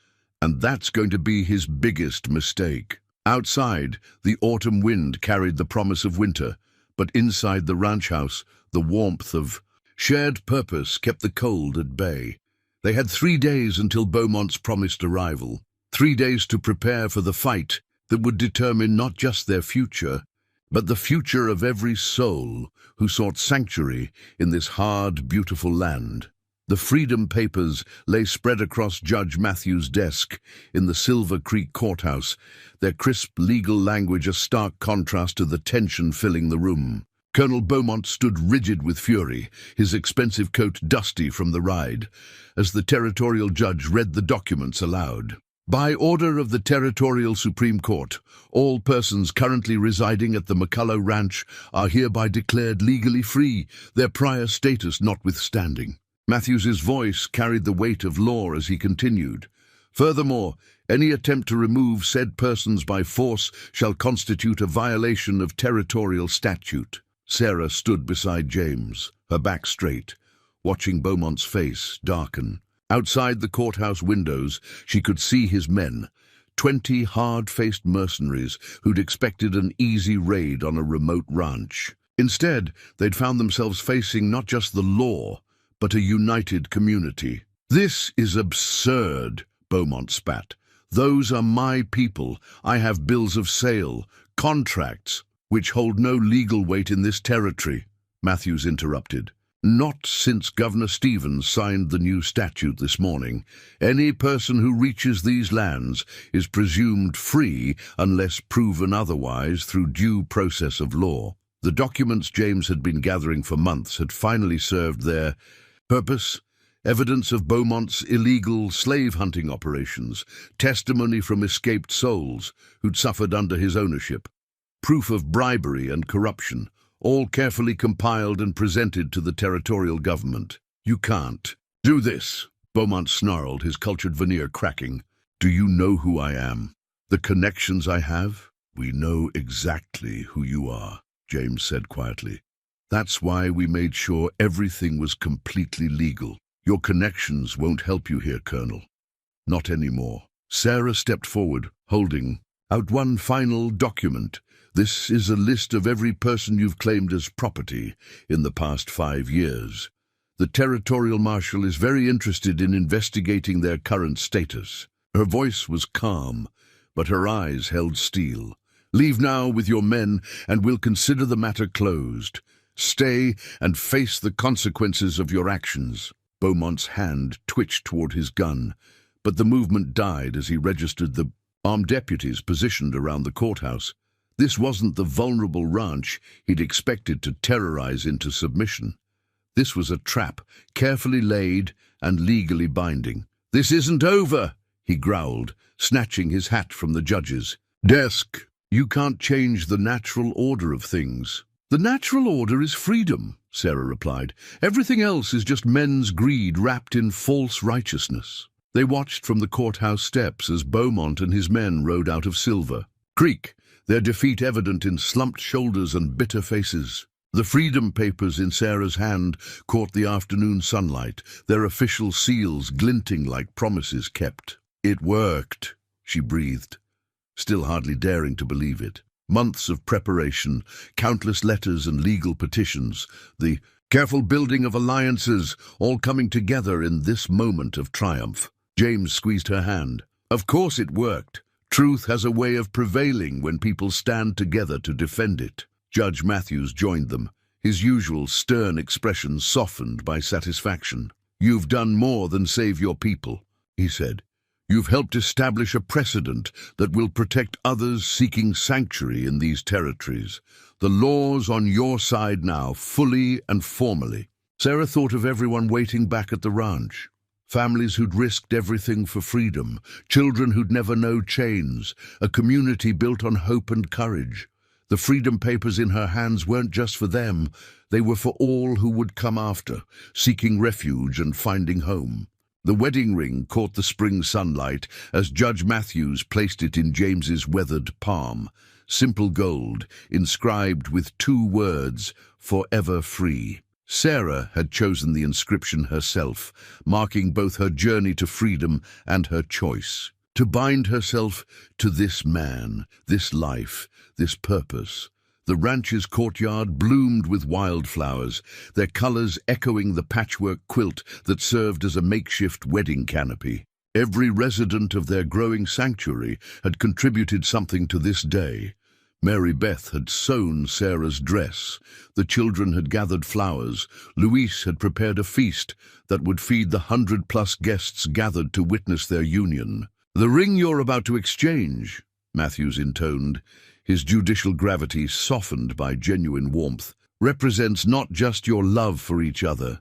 And that's going to be his biggest mistake. Outside, the autumn wind carried the promise of winter, but inside the ranch house, the warmth of shared purpose kept the cold at bay. They had 3 days until Beaumont's promised arrival. 3 days to prepare for the fight that would determine not just their future, but the future of every soul who sought sanctuary in this hard, beautiful land. The Freedom Papers lay spread across Judge Matthews' desk in the Silver Creek courthouse, their crisp legal language a stark contrast to the tension filling the room. Colonel Beaumont stood rigid with fury, his expensive coat dusty from the ride, as the territorial judge read the documents aloud. By order of the Territorial Supreme Court, all persons currently residing at the McCullough Ranch are hereby declared legally free, their prior status notwithstanding. Matthews's voice carried the weight of law as he continued. Furthermore, any attempt to remove said persons by force shall constitute a violation of territorial statute. Sarah stood beside James, her back straight, watching Beaumont's face darken. Outside the courthouse windows, she could see his men, 20 hard-faced mercenaries who'd expected an easy raid on a remote ranch. Instead, they'd found themselves facing not just the law, but a united community. "This is absurd," Beaumont spat. "Those are my people. I have bills of sale, contracts, which hold no legal weight in this territory," Matthews interrupted. "Not since Governor Stevens signed the new statute this morning. Any person who reaches these lands is presumed free unless proven otherwise through due process of law." The documents James had been gathering for months had finally served their purpose. Evidence of Beaumont's illegal slave-hunting operations, testimony from escaped souls who'd suffered under his ownership, proof of bribery and corruption, all carefully compiled and presented to the territorial government. "You can't do this," Beaumont snarled, his cultured veneer cracking. "Do you know who I am? The connections I have? We know exactly who you are," James said quietly. "That's why we made sure everything was completely legal. Your connections won't help you here, Colonel. Not anymore." Sarah stepped forward, holding out one final document. "This is a list of every person you've claimed as property in the past 5 years. The territorial marshal is very interested in investigating their current status." Her voice was calm, but her eyes held steel. "Leave now with your men, and we'll consider the matter closed. Stay and face the consequences of your actions." Beaumont's hand twitched toward his gun, but the movement died as he registered the armed deputies positioned around the courthouse. This wasn't the vulnerable ranch he'd expected to terrorize into submission. This was a trap, carefully laid and legally binding. "This isn't over," he growled, snatching his hat from the judge's desk. "You can't change the natural order of things." "The natural order is freedom," Sarah replied. "Everything else is just men's greed wrapped in false righteousness." They watched from the courthouse steps as Beaumont and his men rode out of Silver Creek, their defeat evident in slumped shoulders and bitter faces. The freedom papers in Sarah's hand caught the afternoon sunlight, their official seals glinting like promises kept. "It worked," she breathed, still hardly daring to believe it. Months of preparation, countless letters and legal petitions, the careful building of alliances, all coming together in this moment of triumph. James squeezed her hand. "Of course it worked. Truth has a way of prevailing when people stand together to defend it." Judge Matthews joined them, his usual stern expression softened by satisfaction. "You've done more than save your people," he said. "You've helped establish a precedent that will protect others seeking sanctuary in these territories. The law's on your side now, fully and formally." Sarah thought of everyone waiting back at the ranch. Families who'd risked everything for freedom, children who'd never known chains, a community built on hope and courage. The freedom papers in her hands weren't just for them, they were for all who would come after, seeking refuge and finding home. The wedding ring caught the spring sunlight as Judge Matthews placed it in James's weathered palm. Simple gold, inscribed with 2 words, "Forever Free." Sarah had chosen the inscription herself, marking both her journey to freedom and her choice. To bind herself to this man, this life, this purpose. The ranch's courtyard bloomed with wildflowers, their colors echoing the patchwork quilt that served as a makeshift wedding canopy. Every resident of their growing sanctuary had contributed something to this day. Mary Beth had sewn Sarah's dress. The children had gathered flowers. Luis had prepared a feast that would feed the 100+ guests gathered to witness their union. "The ring you're about to exchange," Matthews intoned, his judicial gravity softened by genuine warmth, "represents not just your love for each other,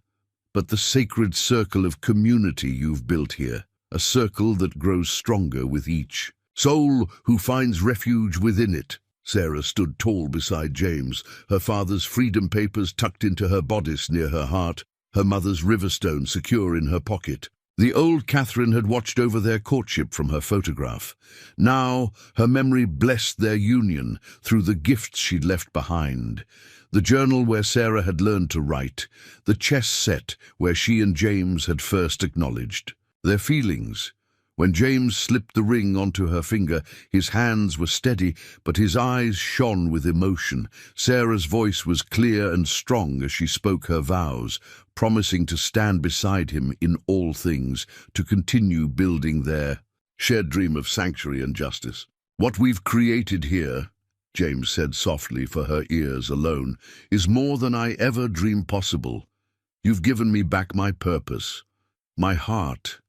but the sacred circle of community you've built here, a circle that grows stronger with each soul who finds refuge within it." Sarah stood tall beside James, her father's freedom papers tucked into her bodice near her heart, her mother's riverstone secure in her pocket. The old Catherine had watched over their courtship from her photograph. Now her memory blessed their union through the gifts she'd left behind. The journal where Sarah had learned to write, the chess set where she and James had first acknowledged their feelings, When James slipped the ring onto her finger, his hands were steady, but his eyes shone with emotion. Sarah's voice was clear and strong as she spoke her vows, promising to stand beside him in all things, to continue building their shared dream of sanctuary and justice. "What we've created here," James said softly for her ears alone, "is more than I ever dreamed possible. You've given me back my purpose, my heart,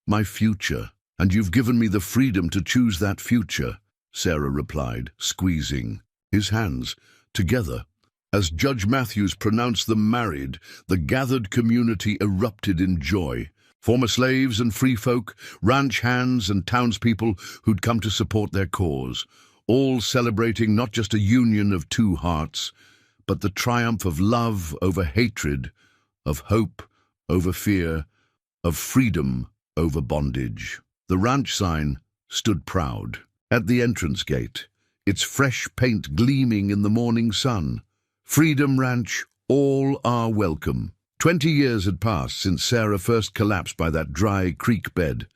my future, and you've given me the freedom to choose that future," Sarah replied, squeezing his hands together. As Judge Matthews pronounced them married, the gathered community erupted in joy. Former slaves and free folk, ranch hands and townspeople who'd come to support their cause, all celebrating not just a union of two hearts, but the triumph of love over hatred, of hope over fear, of freedom over bondage. The ranch sign stood proud at the entrance gate, its fresh paint gleaming in the morning sun. "Freedom Ranch, all are welcome." 20 years had passed since Sarah first collapsed by that dry creek bed,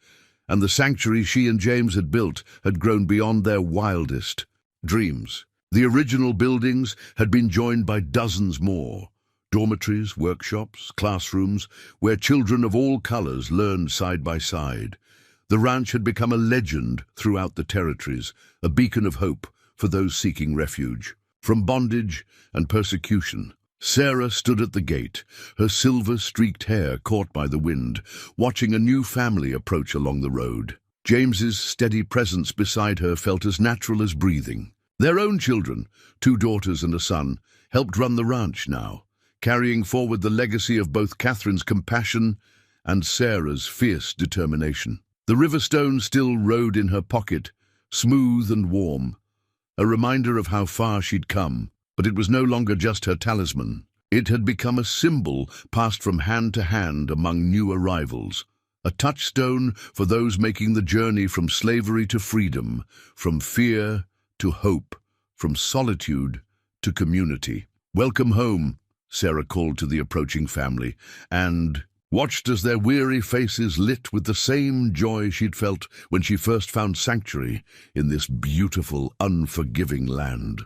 and the sanctuary she and James had built had grown beyond their wildest dreams. The original buildings had been joined by dozens more, dormitories, workshops, classrooms, where children of all colors learned side by side. The ranch had become a legend throughout the territories, a beacon of hope for those seeking refuge from bondage and persecution. Sarah stood at the gate, her silver-streaked hair caught by the wind, watching a new family approach along the road. James's steady presence beside her felt as natural as breathing. Their own children, 2 daughters and a son, helped run the ranch now, carrying forward the legacy of both Catherine's compassion and Sarah's fierce determination. The river stone still rode in her pocket, smooth and warm, a reminder of how far she'd come, but it was no longer just her talisman. It had become a symbol passed from hand to hand among new arrivals, a touchstone for those making the journey from slavery to freedom, from fear to hope, from solitude to community. "Welcome home," Sarah called to the approaching family, and watched as their weary faces lit with the same joy she'd felt when she first found sanctuary in this beautiful, unforgiving land.